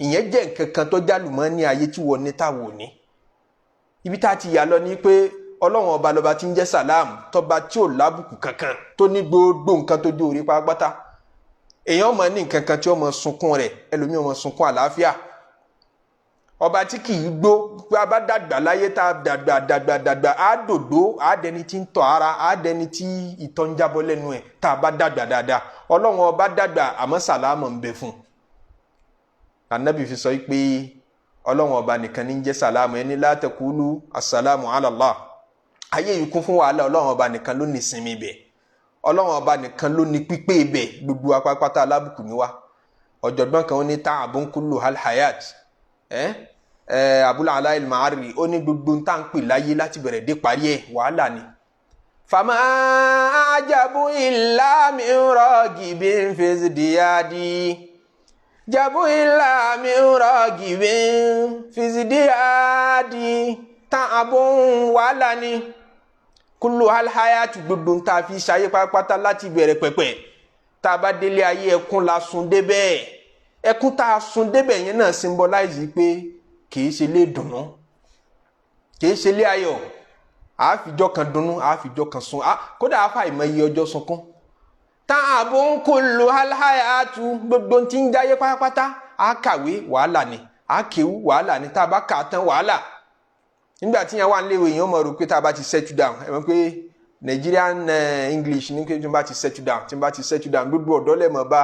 ìyẹn jẹ́ nǹkan kan tó jálùmọ́ ní ayé tí wọ́n ní táwọn ò ní ibi tá a ti yà lọ ní pé ọlọ́run ọba lọ́ba tí ń jẹ́ sàlámù tọ́ba tí ò lábùkù kankan tó ní gbogbo nǹkan tó dé orí pátápátá èèyàn mọ̀ ní nǹkan kan tí ó mọ̀ sunkún rẹ̀ ẹlòmíì ó mọ̀ sunkún àlàáfíà ọba tí kì í gbó pé a bá dàgbà láyé tá a dàgbà á dòdó á dẹni tí ń tọ̀ ara á dẹni tí ìtọ̀ ń jábọ́ lẹ́nu ẹ̀ tá a bá dàgbà dáadáa ọlọ́run ọba dàgbà àmọ́ sàlámù ń bẹ fún Ànábì fi sọ pé ọlọ́run ọba nìkan ní jẹ́ sàlámù ẹni la taqulu assalamu ala Allah ayé yìí kún fún wàhálà ọlọ́run ọba nìkan ló ní sinmi bẹ̀ ọlọ́run ọba nìkan ló ní pípé bẹ̀ gbogbo apápátá alábùkù níwá ọ̀jọ̀gbọ́n kan ó ní ta'abun kullu hal hayat Abul Ala al-Ma'arri ó ní gbogbo ń tà ń pè láyé láti bẹ̀rẹ̀ dé parí ẹ̀ wàhálà ni. fama ajabu illa min ragibin fi izdiyadi jabu illa min ragibin fi izdiyadi ta'abun wàhálà ni kullu hal hayat gbogbo ń tà fi ṣayé pátápátá láti bẹ̀rẹ̀ pẹ̀pẹ̀ tá a bá délé ayé ẹkún la sun débẹ̀ ẹkún tá a sun débẹ̀ yẹn náà symbolize pé kìí ṣe lé dùnnú kìí ṣe lé ayọ̀ àáfìjọ́ kan dùnnú àáfìjọ́ kan sun kódà àáfà ìmọ̀ iye ọjọ́ sunkún ta'abun kullu hal hayatu gbogbo tí ń jáyé pátápátá á kàwé wàhálà ni á kéwú wàhálà ni tá a bá kà á tán wàhálà nígbà tí yẹn wà níléèwé yẹn ó mọ̀ rò pé tá a bá ti settle down ẹ mọ̀ pé Nigerian English ní pé tí n bá ti settle down gbogbo ọ̀dọ́ lẹ́mọ̀ bá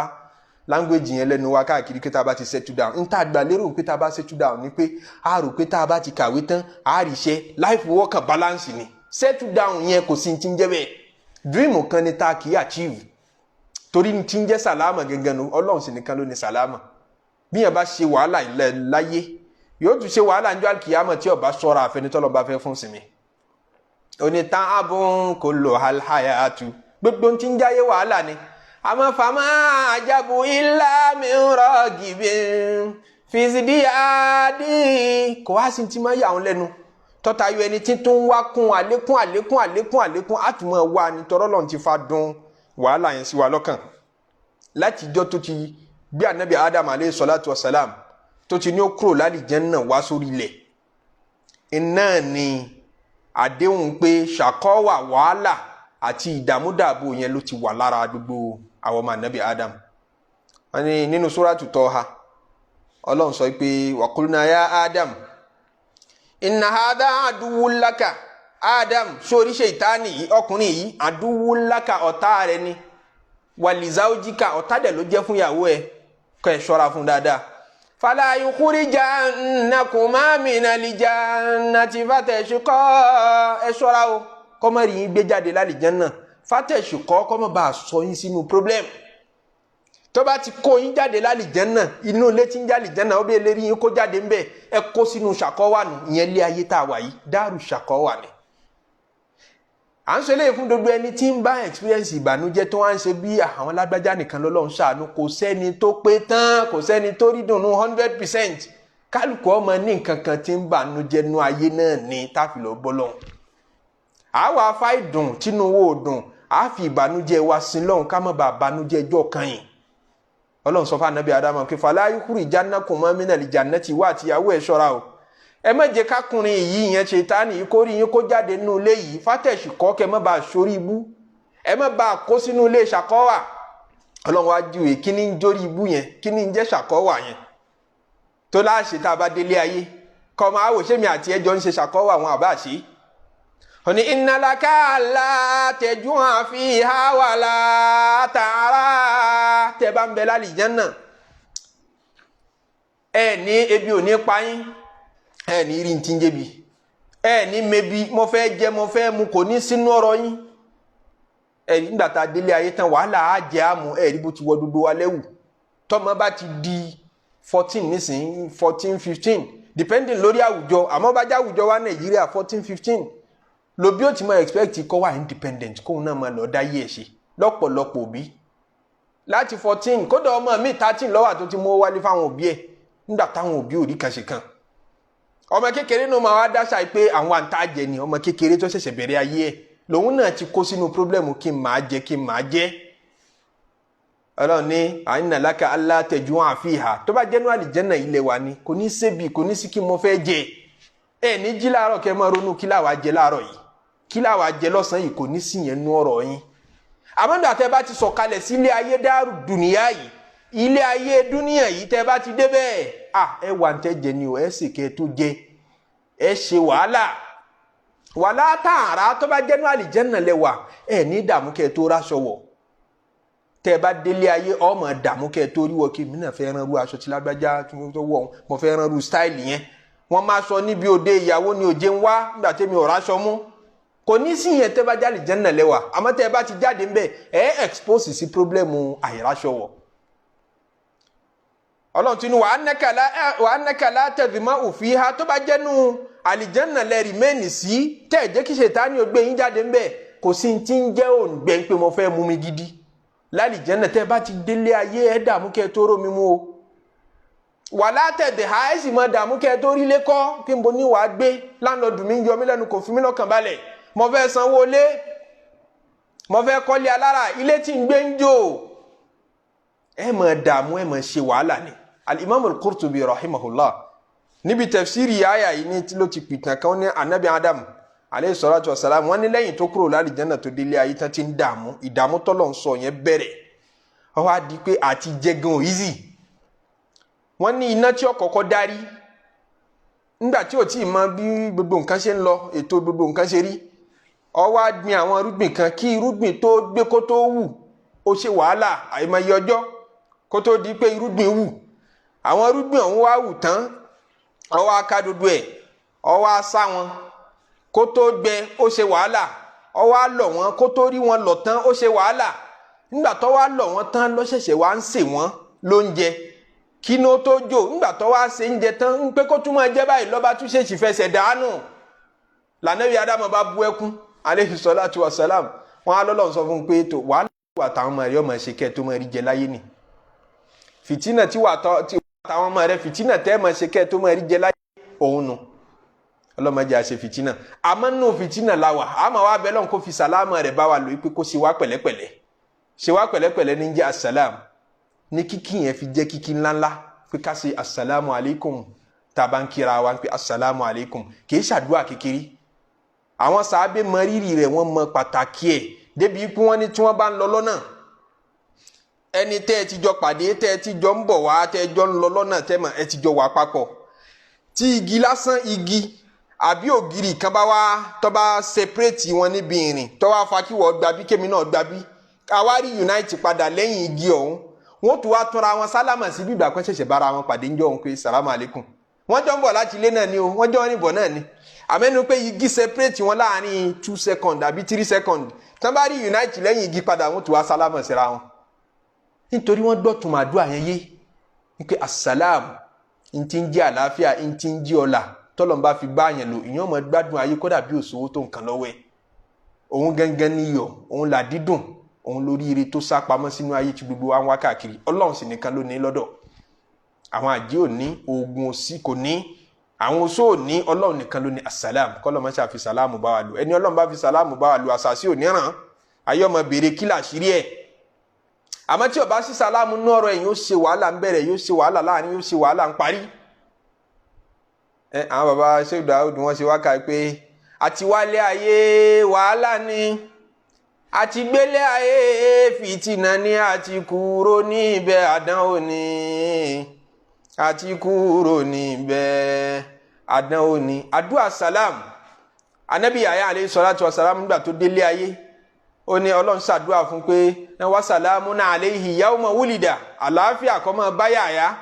language yẹn lẹ́nu wa káàkiri pé tá a bá ti settle down n tá a gbà lérò pé tá a bá settle down ni pé a rò pé tá a bá ti kàwé tán a rí iṣẹ́ life work and balance ni settle down yẹn kò sí ti ń jẹ́ bẹ́ẹ̀ dream kan ni tá a kì í achieve torí ti ń jẹ́ sàlámà gẹ́gẹ́ nu Ọlọ́run sì nìkan ló ní sàlámà bí yẹn bá ṣe wàhálà láyé yóò tún ṣe wàhálà níjọ́ àkìyámọ̀ tí ó bá ṣọ́ra àfẹnitọ́lọ́ bá fẹ́ fún sinmi oni ta'abun kullu hal hayatu gbogbo tí ń jáyé wàhálà ni àmọ́ fama ajabu illa min ragibin fi izdiyadi kò wá sí ti máa yà wọn lẹ́nu tọ́ta yọ ẹni tí tó ń wá kún àlékún àtúmọ̀ wá ní tọ́rọ́lọ́n ti fa dùn wàhálà yẹn sí wa lọ́kàn láti ìjọ tó ti bí Ànábì Adam alayhi salatu wassalam tó ti ní ó kúrò lálìjánnà wá sórí ilẹ̀ iná ni àdéhùn pé ṣàkọ́wà wàhálà àti ìdààmúdàbò yẹn ló ti wà lára gbogbo àwọn ọmọ Ànábì Adam wọ́n ní nínú Suratu Taha Ọlọ́run sọ pé wa qulna ya Adam inna hadha aduwwun laka Adam sórí ṣètánì yìí ọkùnrin yìí aduwwun laka ọ̀tá rẹ ni wa li zawjika ọ̀tá dẹ̀ ló jẹ́ fún ìyàwó ẹ̀ kọ́ ẹ̀ ṣọ́ra fún dáadáa fala yukhrijannakuma minal jannati fatashqa ẹ ṣọ́ra o kó má rí yín gbé jáde lálìjánnà fatashqa kó má bá sọ yín sínú problem tó bá ti kó yín jáde lálìjánnà inú ilé tí ń jálìjánnà ó bẹ́ẹ̀ lérí yín kó jáde ńbẹ̀ ẹ kó sínú ṣàkọ́wà nù ìyẹn lé ayé tá a wà yìí dáàrú ṣàkọ́wà ni à ń sọ eléyìí fún gbogbo ẹni tí ń bá experience ìbànújẹ́ tó wá ń ṣe bí àwọn lágbájá nìkan lọ́lọ́run ṣàánú kò sẹ́ni tó pé tán kò sẹ́ni tó rí dùnnú 100% kálukú ọmọ ní nǹkan kan tí ń bànújẹ́ nú ayé náà ní táfìlọ́ bọ́lọ́hún àwa afá ìdùn tínú owó òdùn á fi ìbànújẹ́ wa sin lọ́hùn ká má bàa bànújẹ́ ẹjọ́ kan yìí Ọlọ́run sọ fún Ànábì Ádámù pé fala yukhrijannakuma minal jannati wá àtìyàwó ẹ̀ ṣọ́ra o ẹ má jẹ́ kákùnrin yìí yẹn ṣètánì yìí kó rí yín kó jáde nínú ilé yìí fátẹ̀sì kọ́ kẹ́ má bàa sórí ibú ẹ má bàa kó sínú ilé ṣàkọ́wà Ọlọ́run wá júwe kí ni ń jórí ibú yẹn kí ni ń jẹ́ ṣàkọ́wà yẹn tó láṣẹ tá a bá délé ayé kọ́ máa wò ṣé mi àti ẹjọ́ ń ṣe ṣàkọ́wà àwọn àbá ṣe òní inna laka alla tajua fiha wala ta'ara tẹ́ bá ń bẹ lálìjánnà ẹ ní ebi ò ní pa yín ẹ ní rí ti ń jẹbi ẹ ní mebi mo fẹ́ jẹ mo fẹ́ mu kò ní sínú ọ̀rọ̀ yín ẹ nígbà tá a délé ayé tán wàhálà á jẹ àmú ẹ rí bó ti wọ gbogbo wa lẹ́wù tọ́mọ bá ti di 14 nísìnyí 14 15 depending lórí àwùjọ àmọ́ bá já àwùjọ wa Nàìjíríà 14 15 lòbí ó ti máa expect kó wà independent kóun náà máa lọ dáyé ẹ̀ ṣe lọ́pọ̀lọpọ̀ òbí láti 14 kódà ọmọ mi 13 lọ́wọ́ àti tí mo wálé fáwọn òbí ẹ̀ nígbà táwọn òbí ò rí kan ṣe kan ọmọ kékeré náà máa wá dáṣà pé àwọn àǹtàjẹ ni ọmọ kékeré tó ṣẹ̀ṣẹ̀ bẹ̀rẹ̀ ayé ẹ̀ lòun náà ti kó sínú pírọ́blẹ̀mù kí n máa jẹ Ọlọ́run ní inna laka alla tajua fiha tó bá jẹ́ ní àlìjánnà ilẹ̀ wa ni kò ní sébi kò ní sí kí mo fẹ́ jẹ ẹ ní jí láàárọ̀ kẹ́ máa ronú kí láwa jẹ láàárọ̀ yìí kí láwa jẹ lọ́sàn-án yìí kò ní sí yẹn nú ọ̀rọ̀ yín àmọ́dà tẹ́ bá ti sọ̀kalẹ̀ sí ilé ayé dáàrú dùnìyà yìí ilé ayé dúníyà yìí tẹ́ bá ti débẹ̀ ẹ wà ntẹ jẹ ni o ẹ sì kẹ tó jẹ ẹ ṣe wàhálà tààrà tó bá jẹnu àlìjẹ́nà lẹ́wà ẹ ní dààmú kẹ tó ráṣọ wọ̀ tẹ bá délé ayé ọmọ dààmú kẹ tó rí wọ kí mi náà fẹ́ rán ru aṣọ tí lágbájá tó wọ̀ mo fẹ́ rán ru stáìlì yẹn wọ́n máa sọ níbi òde ìyàwó ni òjé ń wá nígbà tẹ́mi ò ráṣọ mú kò ní sí yẹn tẹ́ bá jáde àlìjẹ́nà lẹ́wà àmọ́ tẹ́ bá ti jáde ń bẹ̀ expose sí pírọ́blẹ́mù àìráṣọ wọ̀ ọlọ́run tí ní wà á nẹ́kàlá tẹ̀dìmọ́ òfin ha tó bá jẹ́nu àlìjẹ́nà lẹ́ rìmẹ́ẹ̀nì sí tẹ́ jẹ́ kí Ṣẹ̀tánì ó gbé yín jáde ń bẹ̀ kò sí ti ń jẹ́ òǹgbẹ́ ń pé mo fẹ́ mú mi gidi lálìjẹ́nà tẹ́ bá ti délé ayé ẹ̀ dààmú kẹ́ tó rómi mú o wà látẹ̀dẹ̀ ha ẹ̀ sì mọ dààmú kẹ́ tó rí lẹ́kọ́ kí n bo ní wàá gbé láńlọ́ọ̀dù mi ń yọ mí lẹ́nu kò fi mí lọ́kàn balẹ̀ mo fẹ́ sanwó lé mo fẹ́ kọ́lé alára ilé tí ń gbé ń jò ẹ̀ mọ̀ dààmú ẹ̀ mọ̀ ṣe wàhálà ni al-Imam al-Qurtubi rahimahullah níbi tafsiri àyà yìí ní ló ti pìtàn kan ní anabi Adam alayhi salatu wasalam wọ́n ní lẹ́yìn tó kúrò lálìjẹ́nà tó délé ayé tán ti ń dààmú ìdààmú tọ́lọ̀ ń sọ yẹn bẹ̀rẹ̀ ó wá di pé àti jẹgan easy wọ́n ní iná tí ó kọ́kọ́ darí nígbà tí ò tí ì mọ bí gbogbo nǹkan ṣe ń lọ ètò gbogbo nǹkan ṣe rí ó wá gbin àwọn irúgbìn kan kí irúgbìn tó gbé kó tó wù ó ṣe wàhálà àìmọye ọjọ́ kó tó di pé irúgbìn wù àwọn irúgbìn ọ̀hún wá wù tán ó wá ká dodo ẹ̀ ó wá sá wọn kó tó gbẹ ó ṣe wàhálà ó wá lọ̀ wọ́n kó tó rí wọn lọ̀ tán ó ṣe wàhálà nígbà tó wá lọ̀ wọ́n tán ló ṣẹ̀ṣẹ̀ wá ń sè wọ́n lóúnjẹ kí ní ó tó jò nígbà tó wá ṣe ń jẹ tán ń pé kó tún máa jẹ báyìí lọ́ba tún ṣèṣì fẹsẹ̀ dànù lànàbí Ádámù bá bú ẹkún alayhi salatu wassalam wọn á lọ́lọ́ sọ fún un pé tó wàhálà wà táwọn ọmọ rẹ ọmọ ṣe kẹ́ tó máa rí jẹ láyé nì fìtínà tí wà táwọn ọmọ rẹ fìtínà tẹ́ máa ṣe kẹ́ tó máa rí jẹ láyé òun nù ọlọ́mọdé àṣẹ fìtínà àmọ́ nù fìtínà la wà àmọ́ wa bẹ́ẹ̀ lọ́n kó fi sàlámà rẹ̀ bá wa lò pé kó ṣe wá pẹ̀lẹ́pẹ̀lẹ́ ṣe wá pẹ̀lẹ́pẹ̀lẹ́ ní jẹ́ asàlám ní kíkí yẹn fi jẹ́ kíkí ńláńlá pé ká ṣe asàlámù alaykum tá a bá ń kíra wa pé asàlámù alaykum kì í ṣàdúrà kékeré àwọn sàábé mọ rírì rẹ̀ wọ́n mọ pàtàkì ẹ̀ débi pé wọ́n ní tí wọ́n bá ń lọ lọ́nà ẹni tẹ́ ẹ ti jọ pàdé tẹ́ ẹ ti jọ ń bọ̀ wá tẹ́ ẹ jọ ń lọ lọ́nà tẹ́ mọ̀ ẹ ti jọ wà papọ̀ tí igi lásán igi àbí ògiri kan bá wá tó bá separate wọn níbi ìrìn tó wá fa kí wọ́n gbabí kémi náà gbabí àwárí unite padà lẹ́yìn igi ọ̀hún wọ́n tún wá túnra wọn sálámà sí bíbà kan ṣẹ̀ṣẹ̀ bára wọn pàdé ńjọ́ òun pé sàlámù alaykum wọ́n jọ ń bọ̀ láti ilé náà ni o wọ́n jọ ń rìn bọ̀ náà ni àmẹ́nu pé igi separate wọn láàrin 2 seconds àbí 3 seconds tán bá rí unite lẹ́yìn igi padà wọ́n tún wá sálámà síra wọn nítorí wọ́n gbọ́ tún màdúrà yẹn yé wípé asàlámù ntí ń jẹ́ àlàáfíà ntí ń jẹ́ ọlá tọ́lọ́n bá fi bá yẹn lò ìyẹn ọmọ gbádùn ayé kódà bí òṣòwò tó nǹkan lọ́wọ́ ẹ̀ òun gangan níyọ̀ òun là dídùn òun lórí ire tó sá pamọ́ sínú ayé tí gbogbo wa ń wá káàkiri ọlọ́run sì nìkan ló ní lọ́dọ̀ àwọn àjẹ́ ò ní oògùn òsì kò ní àwọn oṣó ò ní ọlọ́run nìkan ló ní asàlám kọ́lọ́mọ ṣáà fi sàlámù bá wa lò ẹni ọlọ́run bá fi sàlámù bá wa lò àṣàṣì ò ní ràn ayé ọmọ béèrè kí làṣírí ẹ̀ àmọ́ tí ó bá sí sàlámù nú ọ̀rọ̀ ẹ̀ yóò ṣe wàhálà ń bẹ̀rẹ̀ yóò ṣe wàhálà láàrin yóò ṣe wàhálà ń parí àwọn baba Sheikh Daud wọ́n ṣe wákà pé àti wálé ayé wàhálà ni àti gbélé ayé fìtínà ni àti kúrò níbẹ̀ àdánwò ni àti kúrò níbẹ̀ àdánwò ni àdúà sàlám Ànábì Yahya alayhi salatu wasalam nígbà tó délé ayé ó ní Ọlọ́run ṣàdúà fún pé wa salamun alayhi yawma wulida àlàáfíà kó máa bá Yahya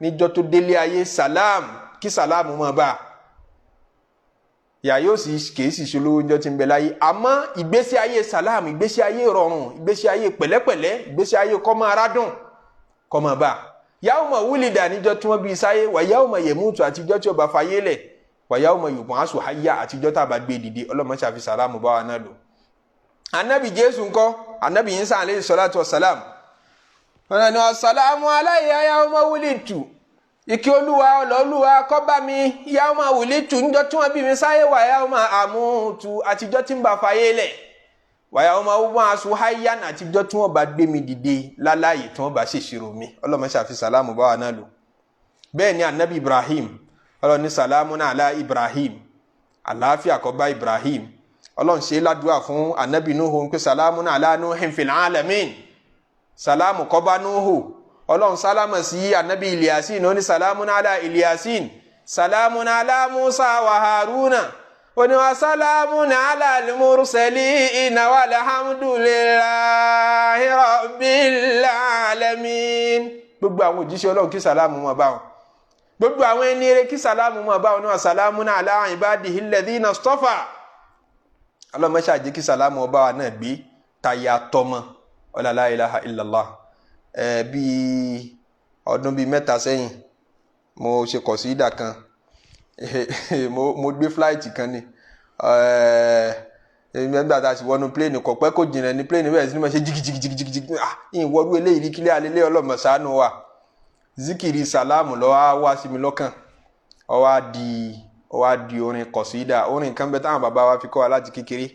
níjọ́ tó délé ayé sàlám kí sàlámù mọ́ bá Yahya yóò sì kìí sì ṣolówó ọjọ́ tí ń bẹ láyé àmọ́ ìgbésí ayé sàlámù ìgbésí ayé rọrùn ìgbésí ayé pẹ̀lẹ́pẹ̀lẹ́ ìgbésí ayé kọ́mọ arádùn kọ́mọ bá yawma wulida níjọ́ tí wọ́n bí sáyé wà yawma yamutu àtijọ́ tí ó bá fayé lẹ̀ wà yawma yub'asu hayya àtijọ́ tá a bá gbé dìde ọlọ́mọ ṣàfi sàlámù bá wa náà lò. Ànábì Jésù ńkọ́ Ànábì Ìsá alayhi salatu wassalam ọ̀nà ni assalamu alayya yawma wulidtu ìkí olúwa ọlọ́lúwa kó bá mi yawma wulidtu níjọ́ tí wọ́n bí mi sáyé wà yawma amutu àtijọ́ tí ń bá fayé lẹ̀ wà yawma ub'asu hayyan àtijọ́ tí wọ́n bá gbé mi dìde láláyè tí wọ́n bá ṣèṣirò mi ọlọ́mọ ṣàfi sàlámù bá wa náà lò. bẹ́ẹ̀ ni Ànábì Ibrahim ọlọ́ni salamun ala Ibrahim àlàáfíà kó bá Ibrahim ọlọ́run ṣe ládùúà fún Ànábì Nuhu pé salamun ala Nuhin fil alamin salamu kó bá Nuhu ọlọ́run sálámà sí anabi Ilyasin ó ní salamun ala Ilyasin salamun ala Musa wa Haruna ó ní wa salamun ala al-mursalin walhamdulillahi rabbil alamin. gbogbo àwọn òjíṣẹ́ ọlọ́run kí sàlámù máa bá wọn, gbogbo àwọn ẹni eré kí sàlámù máa bá wọn ní wa salamun ala ibadihi alladhina istafa. ọlọ́mọṣẹ́ àjẹ́ kí sàlámù ọba wa náà gbé tayà tọmọ la ilaha illallah. Bí ọdún bíi 3 sẹ́yìn mo ṣe kọ̀sídà kan mo gbé flight kan ni nígbà tá a sì wọnú plane kò pẹ́ kò jìnnà ní plane bẹ́ẹ̀ sí ni mo ṣe jìgìjìgìjìgì ìwọ́rú eléyìí rí kílẹ̀ alẹ́lẹ́ ọlọ́mọ ṣàánú wa zikiri salamu lọ́wọ́ wá sí mi lọ́kàn ó wá di orin kọ̀sídà. orin kan bẹ́ẹ̀ táwọn bàbá wa fi kọ́ wa láti kékeré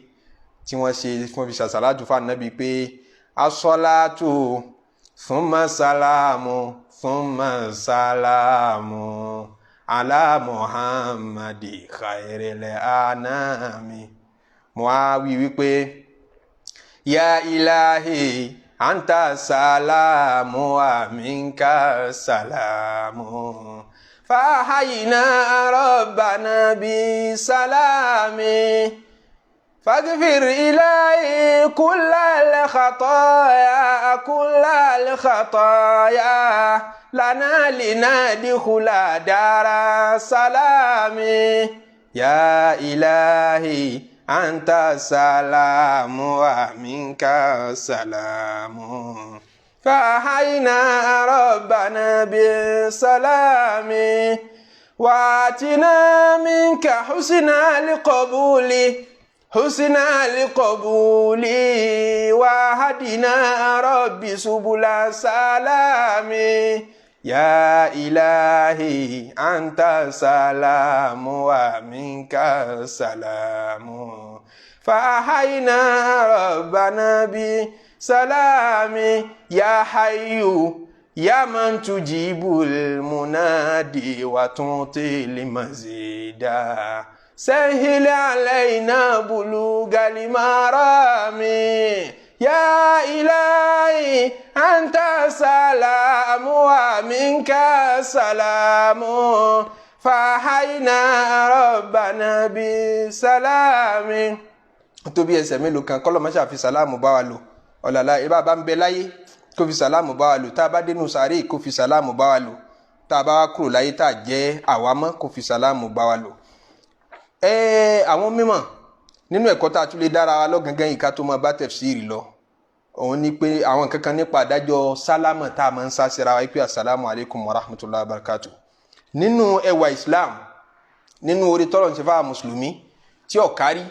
tí wọ́n ṣe fún fi ṣàṣàlátù fún Ànábì pé asọ́látù thumma salamu ala Muhammadi khairil anami. mo á wí wípé ya ilahi anta salamu wa minka salamu fahayina rabbana bi salami فاغفر إلهي كل الخطايا لنا لندخل دار سلام يا إلهي أنت السلام ومنك السلام فأحينا ربنا بالسلام وآتنا منك حسن القبول وهدنا ربي سبل السلام يا إلهي أنت السلام ومنك السلام فأحينا ربنا بسلام يا حي يا من تجيب المنادي وتعطي المزيد سهل علينا بلوغ المرام يا إلهي أنت السلام ومنك السلام فحينا ربنا بسلام. tó bí ẹsẹ̀ mélòó kan kọ́lọ́ máṣá fi sàlámù bá wa lò ọ̀làlá ìbá bá ń bẹ láyé kó fi sàlámù bá wa lò tá a bá dénú sàárè kó fi sàlámù bá wa lò tá a bá wá kúrò láyé tá a jẹ́ àwa mọ́ kó fi sàlámù bá wa lò. Àwọn mímọ̀ nínú ẹ̀kọ́ tá a tún lè dára wa lọ́gangan yìí ká tó máa bá tafsiri lọ òun ni pé àwọn kankan nípa àdájọ́ sálámà tá a máa ń sá síra wa pé assalamu alaikum wa rahmatullahi wa barakatuh. nínú ẹwà Islam nínú orí tọ́lọ̀ ń ṣe fáwọn mùsùlùmí tí ò kárí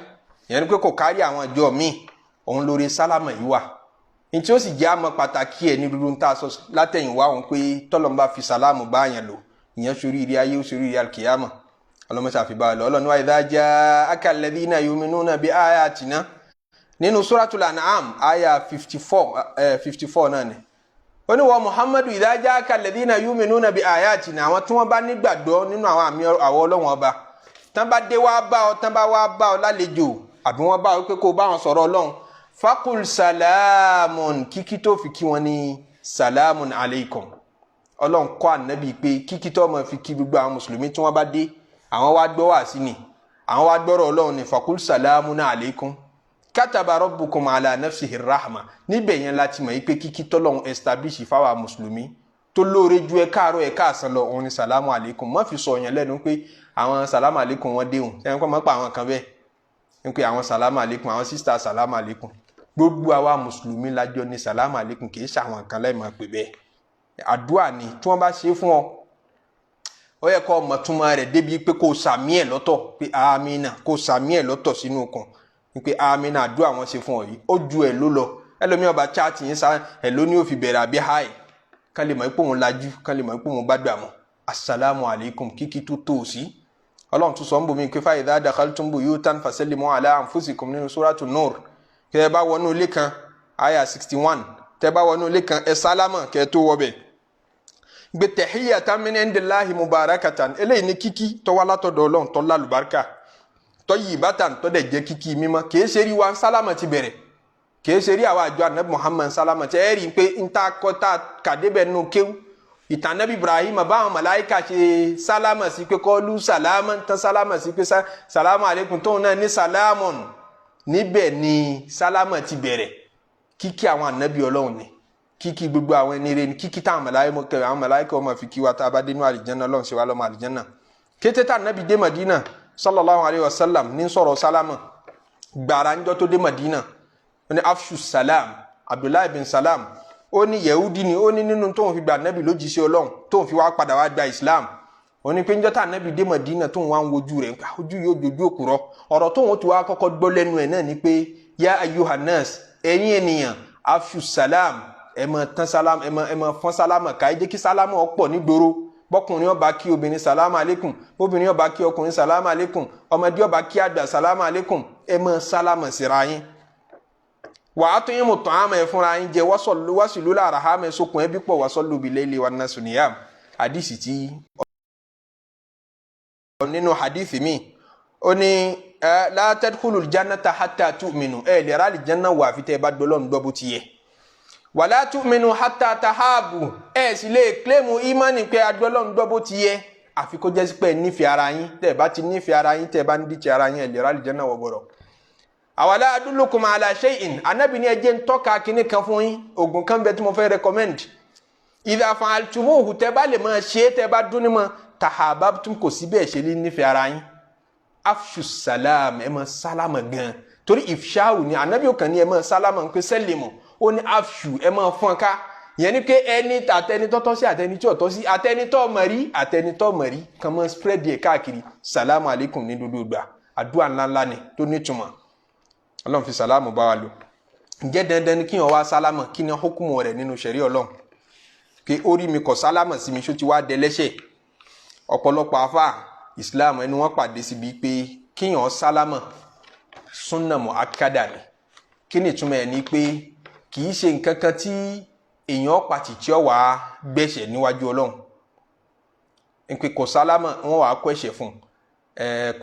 ìyẹn ni pé kò kárí àwọn ìjọ míì òun lórí sálámà yìí wà ní tí ó sì jẹ́ àmọ́ pàtàkì ẹ̀ ní dúdú ń tà sọ látẹ̀yìnwá òun pé tọ́lọ̀ ń bá fi sálámù bá yẹn lò ìyẹn sórí ilé ayé ó sórí ilé alkiyama ọlọ́mọṣà fi bá a lọ ọlọ́ni wa idha ja'aka alladhina yu'minuna bi ayatina nínú suratul an'am aya 54 náà ni ó ní wọ Muhammadu idha ja'aka alladhina yu'minuna bi ayatina àwọn tí wọ́n bá nígbàgbọ́ nínú àwọn àmì àwọ Ọlọ́run ọba tán bá dé wá bá ọ tán bá wá bá ọ lálejò àbí wọ́n bá ọ pé kó bá wọn sọ̀rọ̀ Ọlọ́run faqul salamun kíkí tó fi kí wọn ní salamun alaykum Ọlọ́run kọ́ ànábì pé kíkí tó máa fi kí gbogbo àwọn mùsùlùmí tí wọ́n bá dé àwọn wá gbọ́ wá sí ni àwọn wá gbọ́rọ̀ Ọlọ́run ní faqul salamun alaykum kataba rabbukum ala nafsihi rahma níbẹ̀ yẹn láti mọ̀ pé kíkí tọ́lọ́run establish fáwa mùsùlùmí tó lóore ju ẹ káàárọ̀ ẹ káàsán lọ òun ni salamu alaykum má fi sọ yẹn lẹ́nu pé àwọn salamu alaykum wọn déhùn ẹ̀yìn kọ́ mọ́ pa àwọn kan bẹ́ẹ̀ ń pé àwọn salamu alaykum àwọn sísítà salamu alaykum gbogbo àwa mùsùlùmí lájọ ní salamu alaykum kì í ṣe àwọn kan lẹ́ẹ̀mọ́ pé bẹ́ẹ̀ àdúrà ni tí wọ́n bá ṣe fún ọ ó yẹ kó mọ̀ túmọ̀ rẹ̀ débi pé kó sàmí ẹ̀ lọ́tọ̀ pé amina kó sàmí ẹ̀ lọ́tọ̀ sínú okùn pé amina àdúrà wọn ṣe fún ọ yìí ó ju ẹ̀ ló lọ ẹlòmíì ọba chaati yín sá ẹ̀ ló ní ó fi bẹ̀rẹ̀ àbí háì kán lè mọ̀ pé òun lajú kán lè mọ̀ pé òun bá gbà mọ́ assalamu alaikum kíkí tó tó sí ọlọ́run tún sọ ń bomi pé fa idha dakhaltum buyutan fasallimu ala anfusikum nínú suratu nur kẹ́ ẹ bá wọnú ilé kan aya 61 tẹ́ bá wọnú ilé kan ẹ sálámà kẹ́ ẹ tó wọbẹ̀ gbé tahiyatan min indillahi mubarakatan eléyìí ní kíkí tó wá látọ̀dọ̀ ọlọ́run tó lálùbáríkà tayyibatan tó dẹ̀ jẹ́ kíkí mímọ́ kìí ṣe rí wa sálámà ti bẹ̀rẹ̀ kìí ṣe rí àwọn àjọ anabi Muhammad sálámà tí ẹ rí i pé n ta kọ́ ta kàdébẹ̀ nù kéwù ìtàn anabi Ibrahim báwọn màláìka ṣe sálámà sí pé kọ́lù sálámà tán sálámà sí pé sálámà aleykum tóun náà ní sálámọ̀n níbẹ̀ ni sálámà ti bẹ̀rẹ̀ kíkí àwọn anabi Ọlọ́run ni kíkí gbogbo àwọn ẹni rẹ ni kíkí táwọn màláìka ọmọ fi kí wa tá a bá dénú àlìjánná Ọlọ́run ṣe wá lọ́mọ àlìjánná kété tá anabi dé Madina sallallahu alayhi wa sallam ní sọ̀rọ̀ sálámà gbàrà ńjọ́ tó dé Madina ó ní afshu salam Abdullahi bin Salam ó ní yehudi ni ó ní nínú tóun fi gba anabi lójíṣẹ́ Ọlọ́run tóun fi wá padà wá gba Islam ó ní pé ńjọ́ tá anabi dé Madina tóun wá ń wojú rẹ̀ ojú yóò dojú òkúrọ́ ọ̀rọ̀ tóun ti wá kọ́kọ́ gbọ́ lẹ́nu ẹ̀ náà ni pé ya ayyuhannas ẹ̀yin ènìyàn afshu salam ẹ máa tán salam ẹ máa fọ́n sálámà ká ẹ jẹ́ kí sálámà ọ̀pọ̀ nígboro bọ́kùnrin ó bá kí obìnrin sálámà aleikum bóbìnrin ó bá kí ọkùnrin sálámà aleikum ọmọdé ó bá kí àgbà sálámà aleikum ẹ máa sálámà síra yín wàá tún yín mú tán àmọ́ ẹ fúnra yín jẹ wasilu l'arham sókun ẹbí pọ̀ wasallu bil-layli wan-nasu niyam hadisi tí nínú hadisi mi ó ní la tadkhulul jannata hatta tu'minu ẹ lè ra àlìjánná wà fi tẹ́ ẹ bá dọ́lọ́run gbọ́ bó ti yẹ wala tu'minu hatta tahabu ẹ sì lè kílẹ̀mù ìmánì pé adọ́lọ́run gbọ́ bó ti yẹ àfi kó jẹ́ sí pé nífẹ̀ẹ́ ara yín tẹ́ ẹ bá ti nífẹ̀ẹ́ ara yín tẹ́ ẹ bá ń díje ara yín ẹ lè ra àlìjánná wọ̀ gbọ́dọ̀ awala adullukum ala shay'in anabi ni eje ntọ́ka kini kan fún yín oògùn kan bẹ tí mo fẹ́ recommend idha fa'altumuhu tẹ́ bá lè máa ṣe tẹ́ bá dún ní mọ́ tahabbtum kò sí bẹ́ẹ̀ ṣe ní nífẹ̀ẹ́ ara yín afshu salam ẹ máa sálámà gan torí ifsha'u ni anabi ó kàn ní ẹ máa sálámà ń pè sẹ́lẹ̀mù ó ní afshu ẹ máa fọ́n ká yẹn ni pé ẹni àtẹnitọ́tọ́ sí àtẹnitọ́ sí àtẹnitọ́ mọ̀rí kan máa spread yẹ káàkiri salamu alaykum ní dúdú gbà àdúrà ńláńlá ni tó nítumọ̀ Ọlọ́run fi salamu bá wa lò ǹjẹ́ dandan ni kí wọ́n wá sálámà kí ni hukumu rẹ̀ nínú ṣẹ̀rí Ọlọ́run kí orí mi kọ̀ sálámà sí mi ṣó ti wá dẹlẹ́ṣẹ̀ ọ̀pọ̀lọpọ̀ afa Islam ẹni wọ́n pàdé síbi pé kí wọ́n sálámà sunna mu'akkada ni kí ni ìtumọ̀ ẹ̀ ni pé kì í ṣe nǹkan kan tí èèyàn pàtì tí ó wà gbẹ̀ṣẹ̀ níwájú Ọlọ́run ń pé kọ̀ sálámà wọ́n wà á kó ẹ̀ṣẹ̀ fún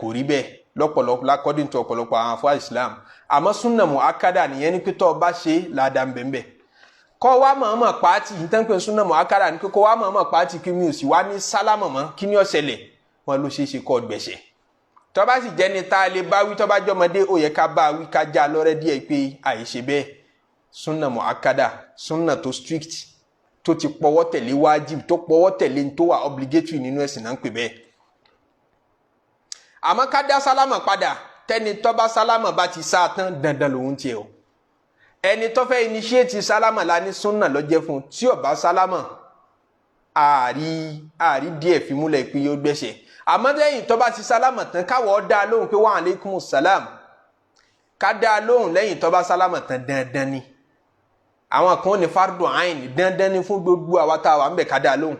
kò rí bẹ́ẹ̀ lọ́pọ̀lọpọ̀ according to ọ̀pọ̀lọpọ̀ àwọn afọ Islam àmọ́ sunna mu'akkada nìyẹn ní pé tó bá ṣe ládàá bẹ́ẹ̀ kọ́ wá mọ̀ọ́mọ̀ pàtì nítorí pé sunna mu'akkada ní pé kọ́ wá mọ̀ọ́mọ̀ pàtì kí mi ò sì wá ní sálámà mọ́ kí ni ó ṣẹlẹ̀ wọn ló ṣeé ṣe kọ́ gbẹ̀ṣẹ̀ tó bá sì jẹ́ ní tá a lè bá wí tó bá jọmọdé ó yẹ ká bá wí ká já lọ́rẹ́ díẹ̀ pé àìṣe bẹ́ẹ̀ sunna mu'akkada sunna tó strict tó ti pọwọ́ tẹ̀lé wájib tó pọwọ́ tẹ̀lé tó wà obligatory nínú ẹ̀sìn náà ń pè bẹ́ẹ̀ àmọ́ ká dá sálámà padà tẹ́ni tó bá sálámà bá ti sá tán dandan lòun tiẹ̀ o ẹni tó fẹ́ initiate sálámà la ní súnà lọ́jẹ́ fún tí ó bá sálámà àárí díẹ̀ fi múlẹ̀ pé yóò gbẹ̀ṣẹ̀ àmọ́ lẹ́yìn tó bá ti sálámà tán káwọ́ dá lóhùn pé wa alaikumus salam ká dá lóhùn lẹ́yìn tó bá sálámà tán dandan ni àwọn kan ní fardu ain dandan ni fún gbogbo àwa tá a wà ń bẹ̀ ká dá lóhùn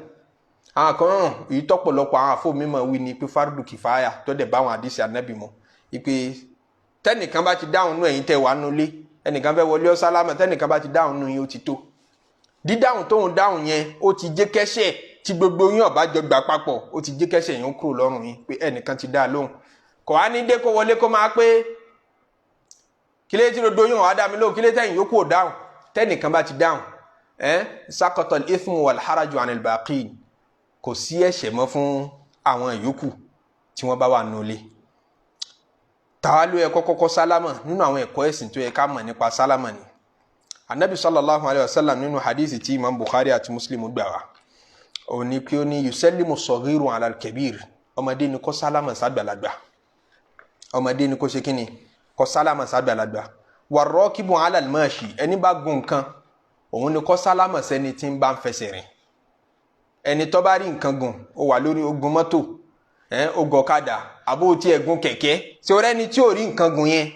àwọn kan èyí tọ́pọ̀lọpọ̀ àwọn àfọ mímọ̀ wí ni pé fardu kìfáyà tó dẹ̀ bá àwọn àdìsí ànábì mọ́ ìpè tẹ́nìkan bá ti dáhùn nú ẹ̀yin tẹ́ wà nulẹ̀ ẹnìkan fẹ́ wọlé ọ̀sálámà tẹ́nìkan bá ti dáhùn nú yín ó ti tó dídáhùn tóun dáhùn yẹn ó ti jẹ́ kẹ́ṣẹ̀ tí gbogbo yín ọ̀bá jọ gbà papọ̀ ó ti jẹ́ kẹ́ṣẹ̀ yẹn ó kúrò lọ́rùn yín pé ẹnìkan ti dá lóhùn kò á ní dé kó wọlé kó máa pé kílé tí rodo yín wàá dá mi lóhùn kílé tẹ́yìn yókù ò dáhùn tẹ́nìkan bá ti dáhùn sakata al-ithmu wal-haraju anil baqin kò sí ẹ̀ṣẹ̀ mọ́ fún àwọn ìyókù tí wọ́n bá wà nulẹ̀ tàwa ló yẹ kọ́kọ́ sálámà nínú àwọn ẹ̀kọ́ ẹ̀sìn tó yẹ ká mọ̀ nípa sálámà ni anabi sallallahu alayhi wa sallam nínú hadisi tí imam Bukhari àti Muslim gbà wá òun ni pé ó ní yusallimu saghiru ala al-kabir ọmọdé ni kó sálámà sàgbàlagbà ọmọdé ni kó ṣe kíni kó sálámà sàgbàlagbà war-rakibu ala al-mashi ẹni bá gun nǹkan òun ni kó sálámà sẹ́ni tí ń bá ń fẹsẹ̀ rìn ẹni tó bá rí nǹkan gùn ó wà lórí ogun mọ́tò ogun ọ̀kadà àbó tí ẹ̀gún kẹ̀kẹ́ tí ó rẹ́ni tí ò rí nǹkan gùn yẹn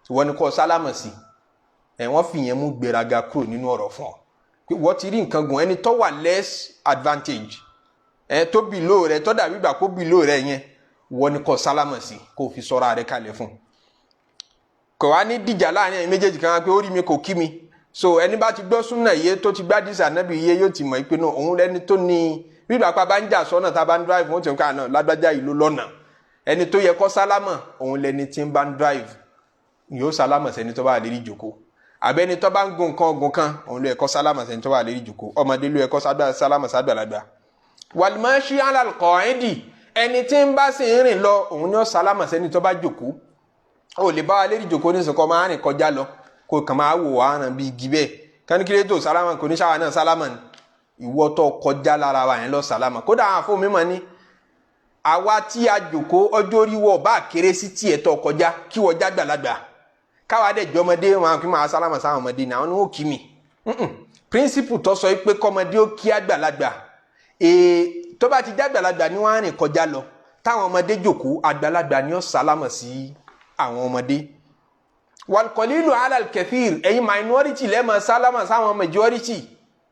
wọ́n ní kó sálámà sí wọ́n fi yẹn mú gbéraga kúrò nínú ọ̀rọ̀ fún ọ pé wọ́n ti rí nǹkan gùn ẹni tó wà less advantage tó bìlò rẹ tó dàbí ìgbà kó bìlò rẹ yẹn wọ́n ní kó sálámà sí kó fi sọ́ra rẹ kalẹ̀ fún kò wá ní dìjà láàrin ẹ̀yin méjèèjì kan pé ó rí mi kò kí mi so ẹni bá ti gbọ́ súnà yé tó ti gbádìsí ànábì yé yóò ti mọ̀ pé náà òun lẹ́ni tó ní bíbá pa bá ń jà sọ́nà tá a bá ń drive wọ́n ti ń ká náà lágbájá ìlú lọ́nà ẹni tó yẹ kó sálámà òun lẹ́ni tí ń bá ń drive yóò sálámà sẹ́ni tó bá lérí ìjòkó àbẹ́ni tó bá ń gun nǹkan ọ̀gùn kan òun ló ẹ̀kọ́ sálámà sẹ́ni tó wà lérí jòkó ọmọdé ló ẹ̀kọ́ sálámà ságbàlagbà wàlmáṣí alálùkọ́ọ̀ẹ́dì ẹni tí ń bá sì ń rìn lọ òun ni ó sálámà sẹ́ni tó bá jòkó ó lè bá wa lérí jòkó ní sọ̀kọ́ máa rìn kọjá lọ kó kàn máa wò wá ràn bí igi bẹ́ẹ̀ kánikílẹ̀ tó sálámà kò ní sáwà náà sálámà ni ìwọ tó kọjá lára wa yẹn lọ sálámà kódà àwọn afọ mímọ ni àwa tí a jòkó ọjọ́ orí wọ bá kéré sí tiẹ̀ tó kọjá kí wọ́n já gbàlagbà káwa dẹ̀ jọmọdé wọn kí máa sálámà sáwọn ọmọdé náà wọn ò kí mi píríncípù tó sọ pé kọ́mọdé ó kí àgbàlagbà tó bá ti já àgbàlagbà ni wọ́n á rìn kọjá lọ táwọn ọmọdé jòkó àgbàlagbà ni ó sálámà sí àwọn ọmọdé wàlùkọ́lílù alàlùkẹ́fìr ẹ̀yin minority lẹ́mọ̀ sálámà sáwọn majority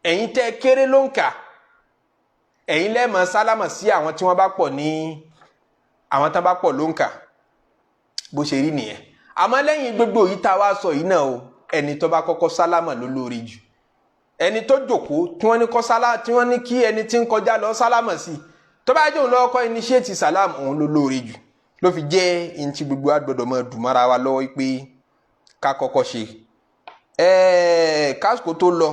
ẹ̀yin tẹ́ kéré ló ń kà ẹ̀yin lẹ́mọ̀ sálámà sí àwọn tí wọ́n bá pọ̀ ní àwọn tán bá pọ̀ ló ń kà bó ṣe rí nìyẹn àmọ́ lẹ́yìn gbogbo yìí tá a wá sọ yìí náà o ẹni tó bá kọ́kọ́ sálámà ló lóore jù ẹni tó jókòó tí wọ́n ní kí ẹni tí ń kọjá lọ sálámà sí tó bá jẹ́ òun lọ́wọ́ kọ́ initiate sálámà òun ló lóore jù ló fi jẹ́ ẹni tí gbogbo àgbọ̀dọ̀ mọ́ dùnmọ́ra wa lọ́wọ́ pé ká kọ́kọ́ ṣe kásìkò tó lọ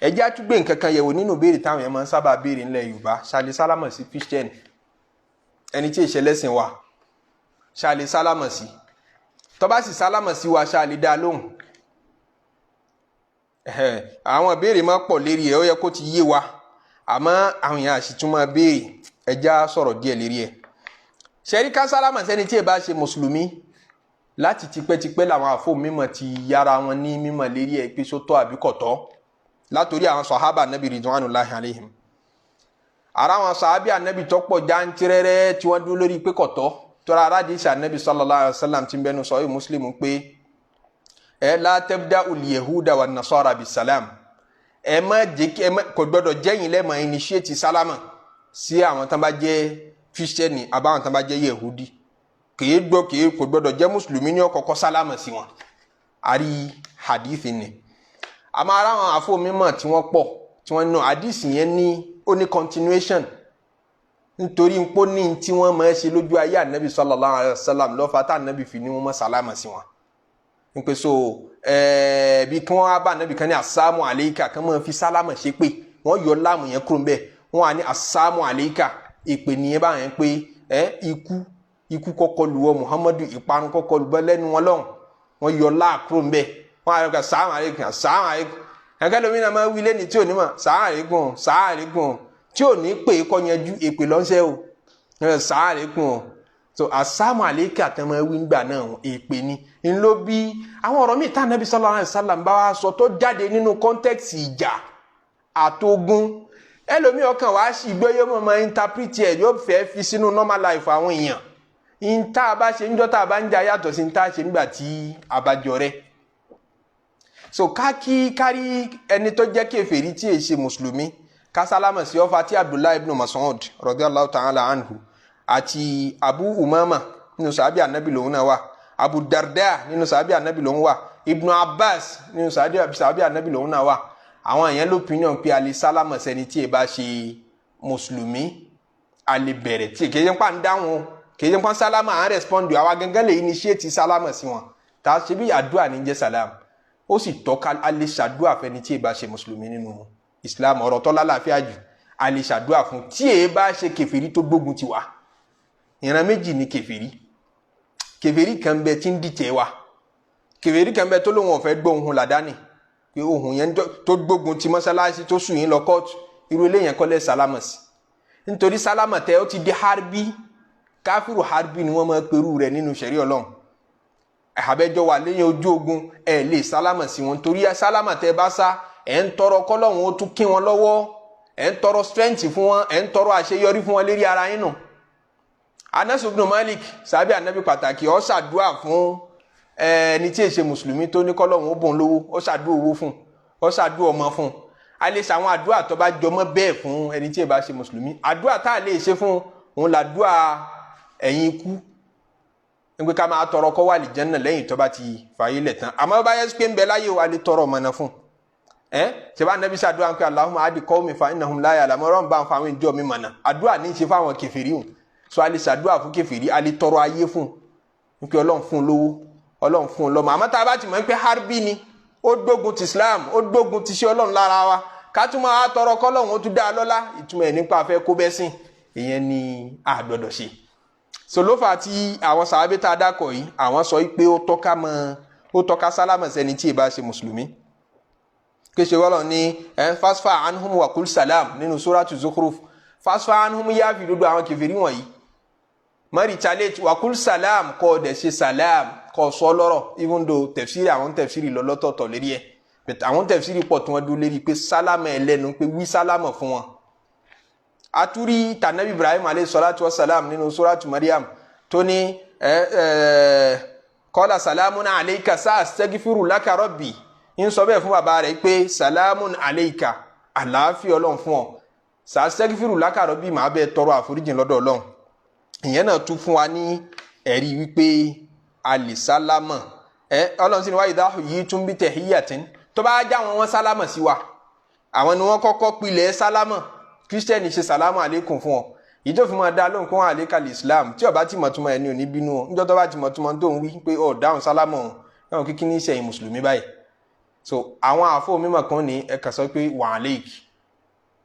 ẹjẹ́ àtúgbé nǹkan kan yẹ̀wò nínú béèrè táwọn yẹn máa ń sábà béèrè ńlẹ̀ Yorùbá ṣàlẹ̀ sálámà sí Christian ẹni tí ìṣẹ̀lẹ̀sìn wa ṣàlẹ̀ sálámà sí tó bá sì sálámà sí wa ṣàlẹ̀ dá lóhùn àwọn béèrè máa pọ̀ lérí ẹ̀ ó yẹ kó ti yé wa àmọ́ àwọn yẹn àṣìtún máa béèrè ẹjẹ́ sọ̀rọ̀ díẹ̀ lérí ẹ̀ ṣẹ̀rí ká sálámà sẹ́ni tí ẹ bá ṣe mùsùlùmí láti tipẹ́tipẹ́ làwọn àfọ mímọ̀ ti yára wọn ní mímọ̀ lérí ẹ̀ pé sótọ́ àbí kọ̀tọ́ látòrí àwọn sàhábà nàbì ridwanullahi alaihim ara àwọn sàhábì ànàbì tó pọ̀ jántìrẹ́rẹ́ tí wọ́n dúró lórí pé kọ̀tọ́ tọ́ra aládìsí ànàbì sallallahu alaihi wasallam tí ń bẹnu sọ yìí Muslim pé la tabda'ul yahuda wan nasara bisalam ẹ má kò gbọdọ̀ jẹ́yìn lẹ́mọ̀ initiate sálámà sí àwọn tán bá jẹ́ Christian àbáwọn tán bá jẹ́ Yehudi kò gbọdọ̀ jẹ́ mùsùlùmí ní ọkọ̀ọ̀kọ̀ sálámà sí wọn àrí hadithi ni àmọ́ ara àwọn àfọ mímọ̀ tí wọ́n pọ̀ tí wọ́n nù hadithi yẹn ní ó ní continuation nítorí pé ní tí wọ́n máa ṣe lójú ayé ànábì sallallahu alaihi wasallam lọ́fà tá ànábì fi ní wọ́n mọ́ sálámà sí wọn n pè so bí kí wọ́n bá ànábì kan ní assalamu alayka kan máa fi sálámà ṣe pé wọ́n yọ láàmù yẹn kúrò bẹ́ẹ̀ wọ́n wà ní assalamu alayka ìpè nìyẹn bá yẹn pé ikú kọ́kọ́ lu ọ Muhammadu ìparun kọ́kọ́ lu bọ́ lẹ́nu wọn lọ́hùn wọ́n yọ láàkúrò ńbẹ́ wọ́n á yọ ká assalamu alaykum assalamu alaykum ẹ̀kẹ́ lómi náà máa wí lẹ́ni tí ò ní mọ̀ assalamu alaykum tí ò ní pè é kọ́ yanjú èpè lọ́sẹ̀ o assalamu alaykum so assalamu alaykum àtẹ̀mọ́ wí ńgbà náà èpè ni ń ló bí àwọn ọ̀rọ̀ míì tá Ànábì sallallahu alaihi wasallam bá wa sọ tó jáde nínú kọ́ńtẹ́ksì ìjà àtogun ẹlòmíì ọkàn wá sí gbé yóò mọ̀ interpret ẹ̀ yóò fẹ́ fi sínú normal life àwọn èèyàn ìta bá ṣe ń jọ́ tá a bá ń jà yàtọ̀ sí ìta ṣe nígbà tí a bá jọ rẹ̀ so kárí ẹni tó jẹ́ kèfèrí tí èṣe mùsùlùmí ká sálámà sí ọfà tí Abdullahi ibn Mas'ud radiyallahu ta'ala anhu àti Abu Umama nínú sàábì ànábì lòun náà wà Abu Darda nínú sàábì ànábì lòun wà Ibn Abbas nínú sàábì ànábì lòun náà wà àwọn èèyàn lópinion pé a lè sálámà sẹ́ni tí ẹ bá ṣe mùsùlùmí a lè bẹ̀rẹ̀ tí kì í ṣe pa ń dáhùn kì í ṣe pa sálámà à ń respond àwa gangan lè initiate sálámà sí wọn tá a ṣe bí àdúrà ní jẹ́ sálámà ó sì tọ́ka a lè ṣàdúrà fẹ́ni tí ẹ bá ṣe mùsùlùmí nínú Islam ọ̀rọ̀ tó lálàáfíà jù a lè ṣàdúrà fún tí ẹ bá ṣe kèfèrí tó gbógun ti wá ìran méjì ni kèfèrí kan bẹ tí ń dìtẹ̀ wa kèfèrí kan bẹ tó lóun ọ̀fẹ́ gbọ́ ohun làdáni pé ohun yẹn tó gbógun ti mọ́sálásí tó sùn yín lọ kóòtù irú eléyẹn kọ́lẹ̀ sálámà sí nítorí sálámà tẹ ó ti di harbi káfíru harbi ni wọ́n máa perú rẹ̀ nínú ṣẹ̀rí Ọlọ́run àbẹ́jọ wà lẹ́yìn ojú ogun ẹ̀ lè sálámà sí wọn torí sálámà tẹ bá sá ẹ̀ ń tọrọ kọ́lọ́hún ó tún kí wọn lọ́wọ́ ẹ̀ ń tọrọ strength fún wọn ẹ̀ ń tọrọ àṣeyọrí fún wọn lérí ara yín nù. Anas ibn Malik sàbí ànábì pàtàkì ó ṣàdúà fún ẹni tí èṣe mùsùlùmí tó ní kọ́lọ́hún ó bùn lówó ó ṣàdúà owó fún ó ṣàdúà ọmọ fún a lè ṣàwọn àdúà tó bá jọmọ́ bẹ́ẹ̀ fún ẹni tí ẹ bá ṣe mùsùlùmí àdúà tá a lè ṣe fún òun làdúà ẹ̀yìn ikú nígbà ká máa tọrọ kọ́ wà lí Jánnà lẹ́yìn tó bá ti fàyè lẹ̀ tán àmọ́ bá yẹ pé ń bẹ láyé wa lè tọrọ mọ̀nà fún ṣèbá nàbí ṣàdúrà pé Allahumma adi qawmi fa innahum la ya'lamun ọ̀rọ̀ ń bá ń fa àwọn ìjọ mi mọ̀nà àdúrà ní í ṣe fáwọn kèfèrí hùn so a lè ṣàdúrà fún kèfèrí a lè tọrọ ayé fún pé Ọlọ́run fún lówó Ọlọ́run fún lọ́mọ àmọ́ tá a bá ti mọ̀ pé harbi ni ó gbógun ti Islam ó gbógun ti ṣe Ọlọ́run lára wa ká tún máa tọrọ kọ́lọ́run ó tún dá a lọ́lá ìtumọ̀ ẹ̀ nípa afẹ́ kó bẹ́ sìn ìyẹn ni a gbọ́dọ̀ ṣe. sọlọ́fà tí àwọn sàábé tá a dákọ̀ yìí àwọn sọ pé ó tọ́ka sálámà sẹ́ni tí ì bá ṣe mùsùlùmí. kéṣe wọ́lọ̀ ní fasfa anhum wa kul salam nínú suratu Zukhruf fasfa anhum yá fi dodo àwọn kèfèrí wọ̀nyí mari challenge wa kul salam kọ́ dẹ̀ ṣe salam kọ́ sọ lọ́rọ̀ even though tẹ̀fsírì àwọn tẹ̀fsírì lọ́lọ́tọ̀ọ̀tọ̀ lérí ẹ̀ but àwọn tẹ̀fsírì pọ̀ tí wọ́n dúró lérí pé sálámà ẹlẹ́nu pé wí sálámà fún wọn. atúrí tànàbí Ibrahim alayhi salatu wa salam nínú suratu Maryam tó ní qala salamun alayka sa'astaghfiru laka rabbi ń sọ bẹ́ẹ̀ fún bàbá rẹ̀ pé salamun alayka àlàáfíà Ọlọ́run fún ọ sa'astaghfiru laka rabbi máa bẹ́ẹ̀ tọrọ àforíjìn lọ́dọ̀ Ọlọ́run. ìyẹn náà tún fún wa ní ẹ̀rí wípé alìsálámà Ọlọ́run sì ní wa idha huyyitum bi tahiyyatin tó bá já wọn sálámà sí wa àwọn ni wọ́n kọ́kọ́ pilẹ̀ sálámà kírísítẹ́nì ṣe sàlámù àlékún fún ọ èyí tó fi máa dá lóhùn kó wọn àlékàlì Islam tí ó bá ti mọ̀túmọ̀ ẹni ò ní bínú ọ níjọ́ tó bá ti mọ̀túmọ̀ tó ń wí pé ọ dáhùn sálámà ọ̀hún náà kíkí ní ìṣẹ̀yìn mùsùlùmí báyìí. so àwọn àfọ mímọ̀ kan ní ẹ̀ka sọ pé wà àlékì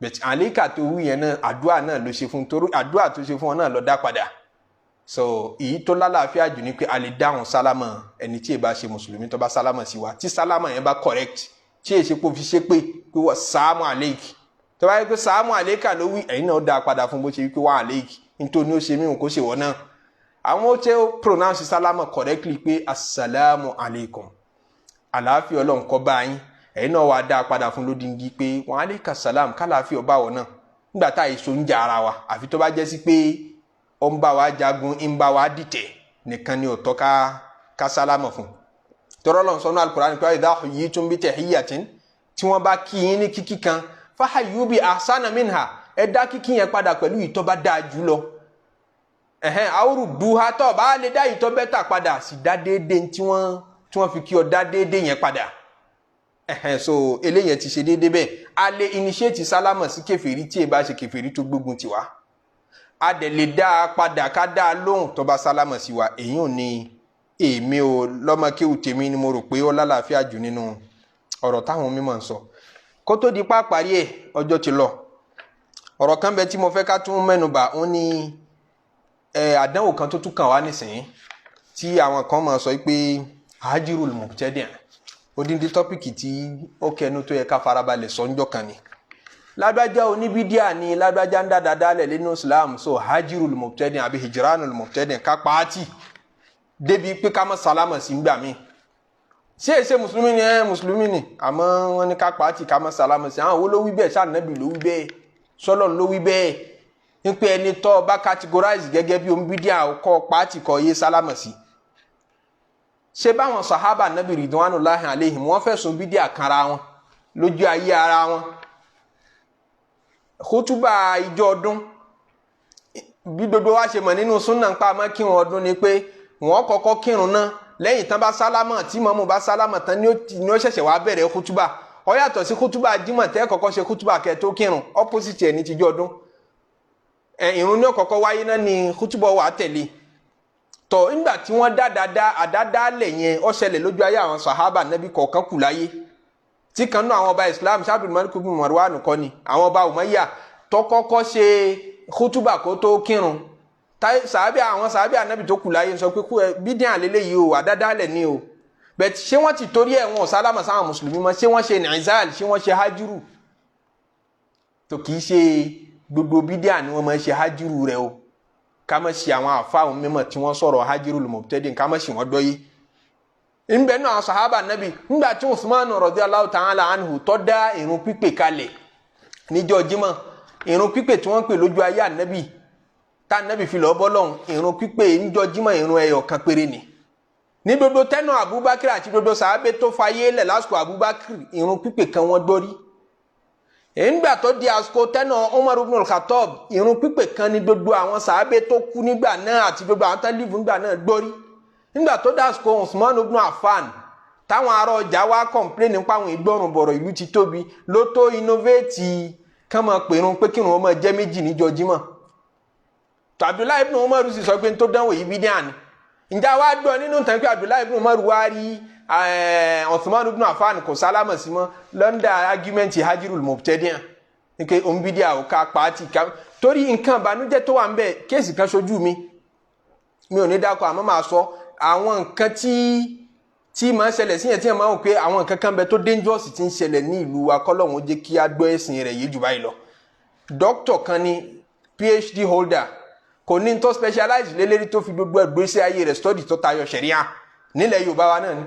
bẹ̀tì àlékà tó wí yẹn náà àdúrà náà ló ṣe fún torí àdúrà tó ṣe fún ọ náà lọ dá padà. so èyí tó lálàáfíà jù ní pé a lè dáhùn sálámà ẹni tí ì bá ṣe mùsùlùmí tó bá sálámà sí wa tí sálámà yẹn bá correct tí èsì pò fi ṣe pé wọ́n sàámù àlékì tó bá yẹ pé sàámù àlékà ló wí ẹ̀yin náà dá padà fún bó ṣe wípé wọ́n àlékì nítorí ó ṣe mímu kó ṣe wọ́n náà. àwọn ó tẹ́ pronounce sálámà correctly pé assalamu alaikum àlàáfíà Ọlọ́run kó bá yín ẹ̀yin náà wàá dá padà fún lódìndí pé wa alaika salam kálàáfíà ọba wọ̀ náà nígbà tá èso ń jà ara wa àfi tó bá jẹ́ sí pé ó ń bá wa jagun ń bá wa dìtẹ̀ nìkan ni ò tọ́ ká sálámà fún. tọrọ lọ sọnù Al-Qur'an pé idha huyyitum bi tahiyyatin tí wọ́n bá kí yín ní kíkí kan fahayyu bi ahsana minha ẹ dá kíkí yẹn padà pẹ̀lú ìtọ́ bá dáa jù lọ. àwòrán duha tó bá lè dá ìtọ́ bẹ́tà padà sì dá déédéé tí wọ́n fi kí ọ dá déédéé yẹn padà. so eléyẹn ti ṣe déédéé bẹ́ẹ̀ a lè initiate sálámà sí kèfèrí tí ẹ bá ṣe kèfèrí tó gbógun tiwa a dẹ̀ lè dá a padà ká dá a lóhùn tó bá sálámà sí wa èyí ò ní èmi ò lọ́mọkéwù tèmi ni mo rò pé ó lálàáfíà jù nínú ọ̀rọ̀ táwọn mímọ̀ ń sọ. kó tó di pápárí ẹ̀ ọjọ́ ti lọ ọ̀rọ̀ kan bẹ tí mo fẹ́ ká tún mẹ́nubà ó ní àdánwò kan tó tún kàn wá nísìnyí tí àwọn kan máa sọ pé hajirul mubtadi' odindi tọ́pìkì tí ó kẹnu tó yẹ ká farabalẹ̀ sọ ńjọ́ kan ni lágbájá oníbídíà ni lágbájá ń dáadáa dálẹ̀ nínú Islam so hajirul mubtadi' àbí hijranul mubtadi' ká pàátì débi pé ká má sálámà sí gbà mí ṣé èsè mùsùlùmí ni mùsùlùmí ni àmọ́ wọ́n ní ká pàátì ká má sálámà sí àwọn wo ló wí bẹ́ẹ̀ ṣáà Nábì ló wí bẹ́ẹ̀ sọ́lọ́run ló wí bẹ́ẹ̀ ń pé ẹni tó bá categorize gẹ́gẹ́ bí oníbídíà kọ́ pàátì kọ́ yé sálámà sí. ṣé báwọn sàhábà Nábì ridwanullahi alaihim wọ́n fẹ̀sùn bídíà kanra wọn lójú ayé ara wọn. kútúbà ìjọ ọdún bí gbogbo wa ṣe mọ̀ nínú súnà ń pa àmọ́ kírun ọdún ni pé wọ́n kọ́kọ́ kírun náà lẹ́yìn tán bá sálámà tí mọ́mú bá sálámà tán ni ó ṣẹ̀ṣẹ̀ wá bẹ̀rẹ̀ kútúbà ó yàtọ̀ sí kútúbà jímọ̀ tẹ́ kọ́kọ́ ṣe kútúbà kẹ́ tó kírun opposite ẹ̀ ní tìjọ́ ọdún ìrun ní ọ̀kọ̀ọ̀kọ́ wáyé náà ni kútúbà wà tẹ̀lé tọ̀ nígbà tí wọ́n àdádálẹ̀ yẹn ó ṣẹlẹ̀ lójú ayé àwọn sàhábà Nábì kọ̀ọ̀kan kù láyé tí kan náà àwọn ọba Islam Abdul Malik bin Marwan kọ́ ni àwọn ọba Umayya tó kọ́kọ́ ṣe kútúbà kó tó kírun àwọn sàábì Ànábì tó kù láyé sọ pé bídíà àlélẹ́ yìí o àdádálẹ̀ ni o bẹ̀t ṣé wọ́n ti torí ẹ̀ wọn sálámà sáwọn mùsùlùmí mọ́ ṣé wọ́n ṣe nìzal ṣé wọ́n ṣe hajjuru tó kìí ṣe gbogbo bídíà ni wọ́n máa ṣe hajjuru rẹ̀ o ká má ṣe àwọn àfáwọn mímọ̀ tí wọ́n sọ̀rọ̀ hajjurul mubtadi' ká má ṣe wọ́n dọ́yé. ńbẹ náà sàhábà Nábì ńgbà tí Usman radiyallahu ta'ala anhu tó dá ìrun pípè kalẹ̀ níjọ́ Jímọ̀ ìrun pípè tí wọ́n pè lójú ayé Ànábì tá Ànábì fi lọ́ọ́ bọ́lọ́hún ìrun pípè níjọ́ Jímọ̀ ìrun ẹyọ kan péré ni ní gbogbo tẹ́nà Abubakar àti gbogbo sàábé tó fayé lẹ̀ lásìkò Abubakar ìrun pípè kan wọ́n dórí nígbà tó di àsìkò tẹ́nà Umar ibn al-Khattab ìrun pípè kan ní gbogbo àwọn sàábé tó kú nígbà náà àti gbogbo àwọn tálífù nígbà náà dórí nígbà tó dá àsìkò Usman ibn Affan táwọn ará ọjà wá kọ̀ǹpléènì nípa àwọn ìgbọ́rùn bọ̀rọ̀ ìlú ti tóbi ló tó innovate kán máa pèrún pé kírun ó máa jẹ́ méjì níjọ́ Jímọ̀ Abdullahi ibn Umar sì sọ pé tó dánwò yìí bídíà ni ǹjẹ́ wá gbọ́ nínú tàn pé Abdullahi ibn Umar wá rí Uthman ibn Affan kò sálámà sí mọ́ lọ́ndà argument hajirul mubtadi'an ní pé òun bídíà ò ká pàtì ká torí nǹkan ìbànújẹ́ tó wà ń bẹ̀ kéèsì kan ṣojú mi ò ní dákọ̀ àmọ́ máa sọ àwọn nǹkan tí máa ń ṣẹlẹ̀ síyẹn tí wọ́n máa ń pè àwọn nǹkan kan bẹ tó dangerous tí ń ṣẹlẹ̀ ní ìlú wa kọ́lọ́hún ó jẹ́ kí á gbọ́ ẹ̀sìn rẹ̀ yé jù báyìí lọ. Dókítà kan ní PhD holder kò ní tó specialize lélẹ́rí tó fi gbogbo ìgbésí ayé rẹ̀ study tó tayọ ṣẹ̀ríà nílẹ̀ Yorùbá wa náà ni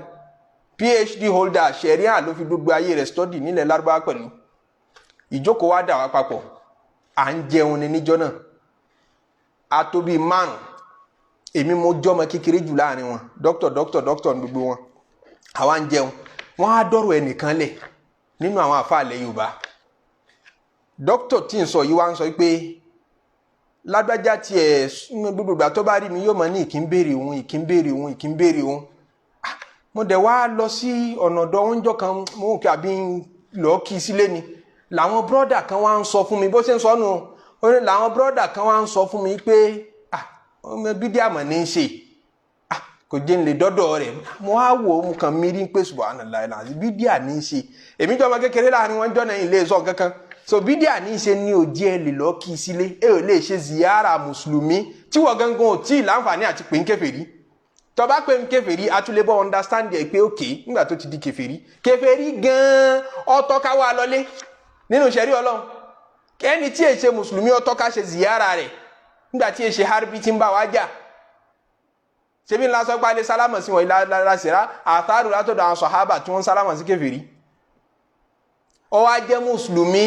PhD holder ṣẹ̀ríà ló fi gbogbo ayé rẹ̀ study nílẹ̀ Lárúbáwá pẹ̀lú ìjókòó wa dà wá papọ̀ à ń jẹun ní níjọ́ náà a tó bíi márùn èmi mo jọmọ kékeré jù láàrin wọn dókítà ní gbogbo wọn àwa ń jẹun wọn á dọ̀rọ̀ ẹnìkan lẹ̀ nínú àwọn àfáàlẹ̀ Yorùbá dókítà tí ń sọ yìí wá ń sọ pé lágbájá tiẹ̀ gbogbo ìgbà tó bá rí mi yóò mọ ní ìkín béèrè òun mo dẹ̀ wá lọ sí ọ̀nà ọ̀dọ̀ oúnjẹ kan mo ń kí àbí lọ́ọ́ kí sílé ni làwọn bírọ́dà kan wá ń sọ fún mi bó ṣe ń sọ nù ó ní làwọn bírọ́dà kan wá ń sọ fún mi pé ọmọ bídíà mọ̀ ní í ṣe kò jẹ́ ń lè dọ́dọ̀ rẹ̀ mo á wò ó mo kàn mí rí pé subhanallah láti bídíà ní í ṣe èmi jọ ọmọ kékeré láàrin wọn jọ náà ilé sọ kankan so bídíà ní í ṣe ní òjì ẹ lè lọ kí sílé ẹ ò lè ṣe ziyara mùsùlùmí tí wọ́n gangan ò tí ì láǹfààní àti pé ń kèfèrí tó bá pé ń kèfèrí atúlẹ̀bọ̀ understand ẹ̀ pé òkè nígbà tó ti di kèfèrí gan-an ọ̀tọ̀ ká wà lọlé nínú ṣẹ̀rí Ọlọ́run ẹni tí èṣe mùsùlùmí ọ̀tọ̀ ká ṣe ziyara rẹ̀ nígbà tí èṣe harbi ti ń bá wa jà ṣebí ńlá sọ pé alẹ́ sálámà sí wọn ìlàsẹ̀rá àtàrù látọ̀dọ̀ àwọn sọ̀hábà tí wọ́n sálámà sí kèfèrí ó wá jẹ́ mùsùlùmí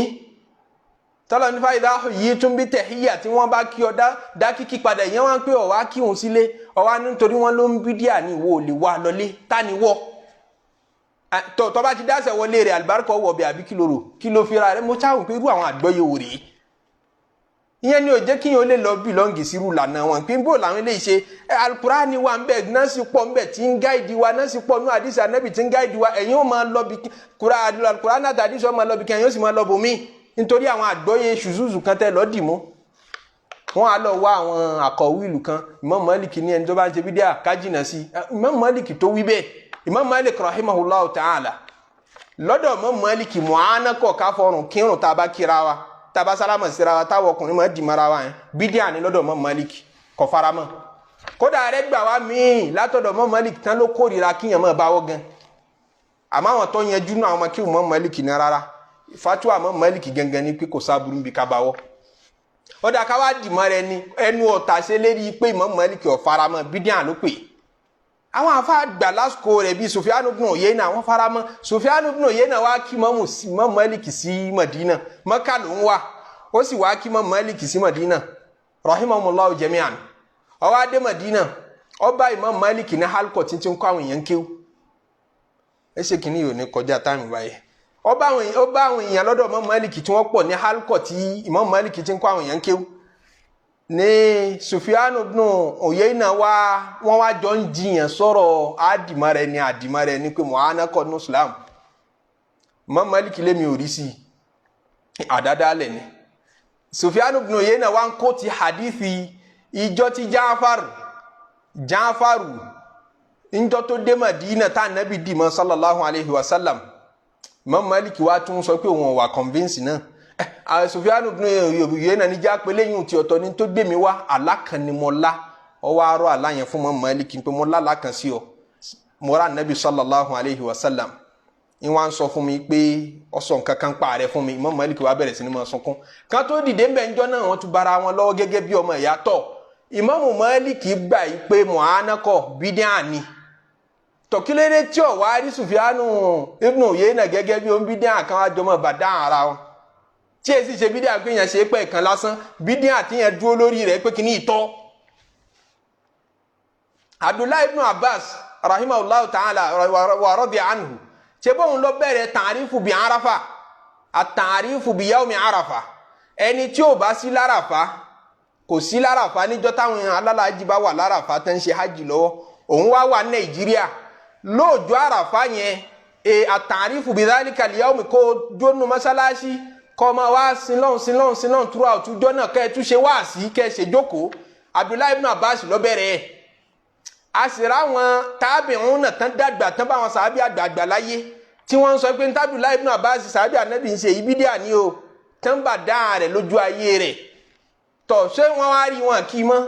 tọ́lọ̀ nípa ìdá yìí tún bí tẹ̀híyà tí wọ́n bá kí ọ dá kíkí padà ìyẹn wá ń pé ọ̀wá kí òun sílé ọ̀wá nítorí wọ́n ló ń bídíà ní ìwọ ò lè wá lọlé tá ni wọ́ tọ́ bá ti dáṣẹ̀ wọlé rẹ̀ àlùbáríkà wọ̀ bẹ̀ àbí kí ló fi ra rẹ̀ mo cháwùn pé irú àwọn àgbọ́yé wò rèé ìyẹn ni ò jẹ́ kí yẹn ó lè lọ bìlọ́ǹgì sírú lànà wọn pé bó làwọn eléyìí ṣe alukurani wa ń bẹ nọ́ọ̀sì pọ̀ ń bẹ tí ń gáìdì wa nọ́ọ̀sì pọ̀ nú àdìsí ànábì tí ń gáìdì wa ẹ̀yin ó máa lọ bí alukurani àti àdìsí ó máa lọ bí kí ẹ̀yin ó sì máa lọ bòmí nítorí àwọn àgbọ́yé ṣùzùzù kan tẹ́ lọ́ọ́ dì mú wọn á lọ wá àwọn àkọ̀wé ìlú kan Imam Malik ní ẹni tó bá ń ṣe bídíà kájìnà sí Imam Malik tó wí bẹ́ẹ̀ Imam Malik rahimahullahu ta'ala lọ́dọ̀ Imam Malik mu'anakọ̀ káfọ́rùn kírun tá a bá kíra wa taba salama sira wa táwọn ọkùnrin máa di mara wa yẹn bídíà ni lọ́dọ̀ Imam Malik kò faramọ́ kódà rẹ̀ gbà wá míì látọ̀dọ̀ Imam Malik tán ló kórìíra kíyàn máa báwọ́ gan àmọ́ àwọn tó yanjú náà àwọn kí Imam Malik ní rárá fatuwa Imam Malik gangan ni pé kò sábúrú bí ká báwọ́ ó dà ká wá dì mọ́ rẹ ni ẹnu ọ̀tà ṣe lérí pé Imam Malik ò faramọ́ bídíà ló pè àwọn afa gbà lásìkò rẹ̀ bíi Sufyan ibn Uyayna wọ́n faramọ́ Sufyan ibn Uyayna wá kí Imam Malik sí Madina Mẹ́kà ló ń wá ó sì wá kí Imam Malik sí Madina rahimahumullahu jami'an ó wá dé Madina ó bá Imam Malik ní halkọ̀ tí ń kọ́ àwọn èèyàn kéwú ẹ ṣe kìíní yóò ní kọjá táìmù báyìí ó bá àwọn èèyàn lọ́dọ̀ Imam Malik tí wọ́n pọ̀ ní halkọ̀ tí Imam Malik tí ń kọ́ àwọn èèyàn kéwú ní Sufyan ibn Uyayna wọ́n wá jọ ń jiyàn sọ̀rọ̀ àdìmọ́rẹ̀ ní pé mu'anakọ̀ ní Islam Imam Malik lémi ò rí sí àdádálẹ̀ ni Sufyan ibn Uyayna wá ń kó ti hadithi ìjọ tí Jáfàrù ìjọ tó dé Madina tá nàbí dìmọ̀ sallallahu alayhi wa sallam Imam Malik wá tún sọ pé òun wà convince náà Sufyan ibn Uyayna ní já pé lẹ́yìn tí ọ̀tọ̀ ní tó gbé mi wá alákanimọ́lá ọwọ́ arọ́ aláyẹn fún Imam Malik pé mo lálákan sí ọ mo rà nàbí sallallahu alayhi wa sallam ìwọ́n sọ fún mi pé ọ̀sọ̀ nǹkan kan pa rẹ̀ fún mi Imam Malik wá bẹ̀rẹ̀ sí ní máa sunkún kan tó dìde ń bẹ̀ ń jọ náà wọ́n tún bára wọn lọ́wọ́ gẹ́gẹ́ bí ọmọ ìyá tọ̀ Imam Malik gbà yí pé mu'anakọ̀ bídíà ni tọ̀kílẹ́dẹ́ tí ọ̀ wá rí Sufyan ibn Uyayna gẹ́gẹ́ bí ohun bídíà kan wá jọmọ́ bàdá ara wọn tí èsì ṣe bídíà pé yẹn ṣe pẹ́ kan lásán bídíà tí yẹn dúró lórí rẹ̀ pé kí ní ìtọ́ Abdullahi ibn Abbas rahimahullahu ta'ala wa radiya anhu ṣe bóun lọ bẹ̀rẹ̀ tààrífù bí Arafa àtààrífù bí yawmi Arafa ẹni tí ò bá sí láràfá kò sí láràfá níjọ́ táwọn alálàájì bá wà láràfá tán ṣe hajj lọ́wọ́ òun wá wà Nàìjíríà lóòjọ́ Arafa yẹn àtààrífù bí dhalika al-yawmi kó jónú mọ́sálásí kọ́ ma wá sílọ́n throughout ọjọ́ náà kẹ́ ẹ tún ṣe wá sí kẹ́ ẹ ṣe jókòó Abdullahi ibn Abbas lọ bẹ̀rẹ̀ àṣìrá wọn tábìrún náà tán dàgbà tán bá wọn sàábì àgbààgbà láyé tí wọ́n ń sọ pé Abdullahi ibn Abbas sàábì ànábì ń ṣe ìbídíà ní o tán bà dáa rẹ̀ lójú ayé rẹ̀ tọ̀ ṣé wọ́n wá rí wọn kí mọ́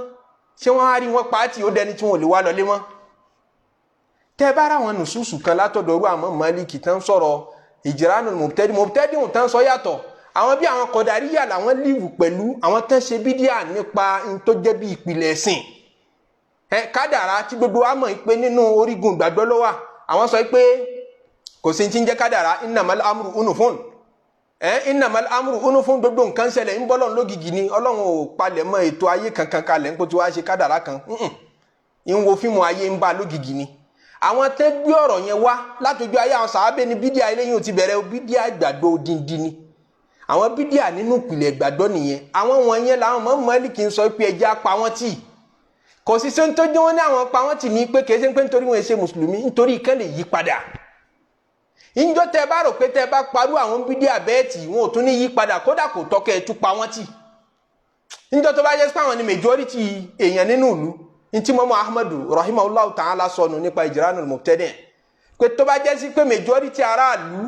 ṣé wọ́n wá rí wọn pàtì ó dẹni tí wọn ò lè wá lọlé mọ́. tẹ́ bá ra wọn nùsùsù kan látọ̀dọ̀rú àwọn Málíkì tán sọ̀rọ̀ ìjìránul mubtadi tán sọ yàtọ̀ àwọn bí àwọn Kọ̀dàríyà làwọn líìvù pẹ̀lú àwọn tán ṣe bídíà nípa n tó jẹ́ bí ìpìlẹ̀ ẹ̀sìn kádàrá tí gbogbo wa mọ̀ pé nínú orígun ìgbàgbọ́ ló wà àwọn sọ pé kò sí ti ń jẹ́ kádàrá innamal amru unufun innamal amru unufun gbogbo nǹkan ṣẹlẹ̀ ń bọ́lọ̀ lógìgì ni Ọlọ́run ò palẹ̀ mọ́ ètò ayé kankan kalẹ̀ ń kó tí wàá ṣe kádàrá kan ń wo fíìmù ayé ń bá lógìgì ni àwọn tẹ́ gbé ọ̀rọ̀ yẹn wá látọjú ayé àwọn sàábẹ́ ni bídíà eléyìí ò ti bẹ̀rẹ̀ bídíà ìgbàgbọ́ odindi ni àwọn bídíà nínú ìpìlẹ̀ ìgbàgbọ́ nìyẹn àwọn wọ̀nyẹn làwọn Málíkì ń sọ pé ẹja pa wọ́n tì kò sí ṣe ń tó jẹ́ wọ́n ní àwọn pa wọ́n tì ní pé kìí ṣe pé nítorí wọn ṣe mùsùlùmí nítorí ìkẹ́ lè yí padà ìjọ tẹ́ bá rò pé tẹ́ bá parú àwọn bídíà bẹ́ẹ̀ tì wọn ò tún ní yí padà kódà kò tọ́kẹ́ ẹ̀ tún pa wọ́n tì ìjọ tó bá jẹ́ pé àwọn ni majority èèyàn nínú ìlú ntí mọ́mọ́ Ahmadu rahimahullahu ta'ala sọnù nípa ìjìránul mubtadi pé tó bá jẹ́ sí pé majority aráàlú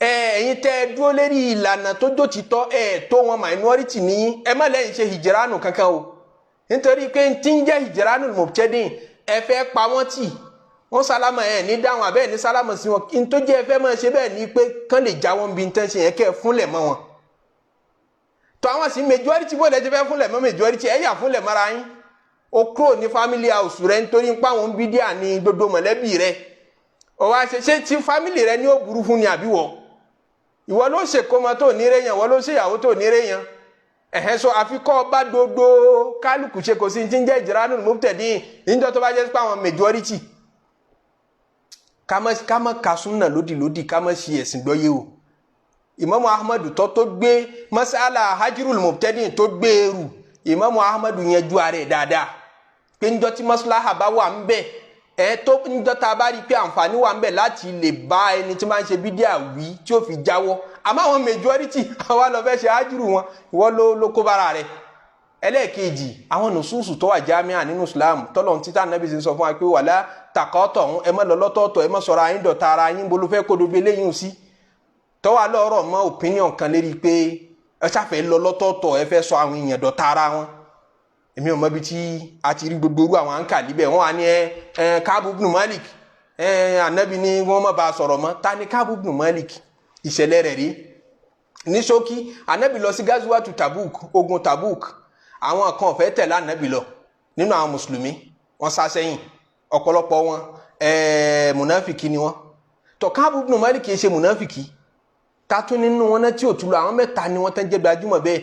ẹ̀yin tẹ́ dúró lérí ìlànà tó dòtítọ́ tó wọn minority ní ẹ má lẹ́yìn ṣe ìjìránù kankan o nítorí pé tí ń jẹ́ ìjìránul mubtadi ẹ fẹ́ pa wọ́n tì wọ́n sálámà ní dáhùn abẹ́ ní sálámà sí wọn kí n tó jẹ́ ẹ fẹ́ máa ṣe bẹ́ẹ̀ ni pé kán lè já wọn bí n tẹ́ ṣe yẹn kẹ́ ẹ fúnlẹ̀ mọ́ wọn tó àwọn sì majority bó lẹ́ ti fẹ́ fúnlẹ̀ mọ́ majority ẹ yà fúnlẹ̀ mọ́ra yín o kúrò ní family house rẹ nítorí pé àwọn bídíà ní gbogbo mọ̀lẹ́bí rẹ ó wá ṣe tí family rẹ ní ó burú fún ni àbíwọ ìwọ ló ṣe kọ́mọ tó nírè yẹn ìwọ ló ṣe ìyàwó tó nírè yẹn sọ àfikọ́ bá dodo kálukú ṣe kò sí ti ń jẹ́ ìjìránul mubtadi níjọ́ tó bá jẹ́ pé àwọn majority ká má ka súnà lódìlódì ká má ṣe ẹ̀sìn gbọ́yé o Imamu Ahmadu tó gbé masala hajirul mubtadi tó gbé eru Imamu Ahmadu yẹn ju ààrẹ dáadáa pé njọ́ tí maslaha bá wà ń bẹ tó njọ́ tá a bá rí pé àǹfààní wà ń bẹ láti lè bá ẹni tí máa ń ṣe bídíà wí tí ó fi jáwọ́ àmọ́ àwọn majority àwa lọ fẹ́ ṣe ájúrù wọn ìwọ ló kó bára rẹ̀ ẹlẹ́ẹ̀kejì àwọn nùsùsù tó wà jámíà nínú Islam tọ́lọ́run títà nàbí ti sọ fún wa pé wàlá tàkọ́tọ̀ ọ̀hún ẹ má lọ lọ́tọ̀ọ̀tọ̀ ẹ má sọ̀rọ̀ ayín dọ̀tá ara yín bolo fẹ́ kódo gbé léyìn sí tọ́wà lọ́rọ̀ mọ́ opinion kan lérí pé ẹ ṣàfẹ́ lọ lọ́tọ̀ọ̀tọ̀ ẹ fẹ́ sọ àwọn èèyàn dọ̀tá ara wọn èmi ò mọ ibi tí a ti rí gbogbo orú àwọn àǹkà líbẹ̀ wọ́n wà ní Káàbù ibn Malik ànábì ni wọ́n má ba sọ̀rọ̀ mọ́ ta ni Káàbù ibn Malik ìṣẹ̀lẹ̀ rẹ̀ rí ní ṣókí ànábì lọ sí gazuwatu Tabuk ogun Tabuk àwọn kan fẹ́ tẹ̀lé ànábì lọ nínú àwọn mùsùlùmí wọ́n sá sẹ́yìn ọ̀pọ̀lọpọ̀ wọn mùnáfìkì ni wọ́n tó Káàbù ibn Malik kì í ṣe mùnáfìkì tátún nínú wọn náà tí ò túlọ̀ àwọn mẹ́ta ni wọ́n tán jẹ́ gbajúmọ̀ bẹ́ẹ̀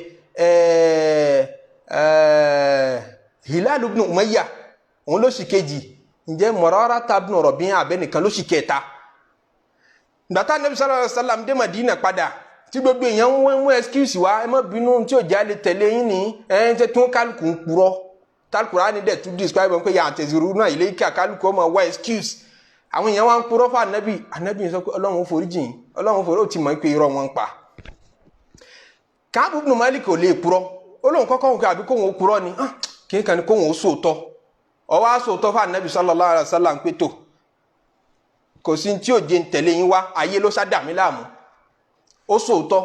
Hilal ibn Umayya òun ló sì kejì ǹjẹ́ Murarata ibn Rabi'a abẹ́nìkan ló sì kẹta gbàtà Nabi sallallahu alaihi wasallam dé Madina padà tí gbogbo èèyàn ń mú excuse wá ẹ má bínú tí ò já lè tẹ̀lé yín ní ṣe tún kálukú ń purọ́ tálùkùrá ní dẹ̀ tún describe pé yà àtẹ̀síru náà ilé kíá kálukú ọmọ wá excuse àwọn èèyàn wá ń purọ́ fún ànábì sọ pé Ọlọ́run ó forí jìn Ọlọ́run forí ó ti mọ̀ pé irọ́ wọn ń pa Káàbù ibn Malik ò lè purọ́ Ọlọ́run kọ́kọ́ wọn kí àbí kóhun ó purọ́ ni kí n kàn ní kóhun ó sòótọ́ ọwọ́ á sòótọ́ fún ànábì sallallahu alaihi wasallam pé tó kò sí tí ò jẹ́ ń tẹ̀lé yín wá ayé ló sá dà mí láàmú ó sòótọ́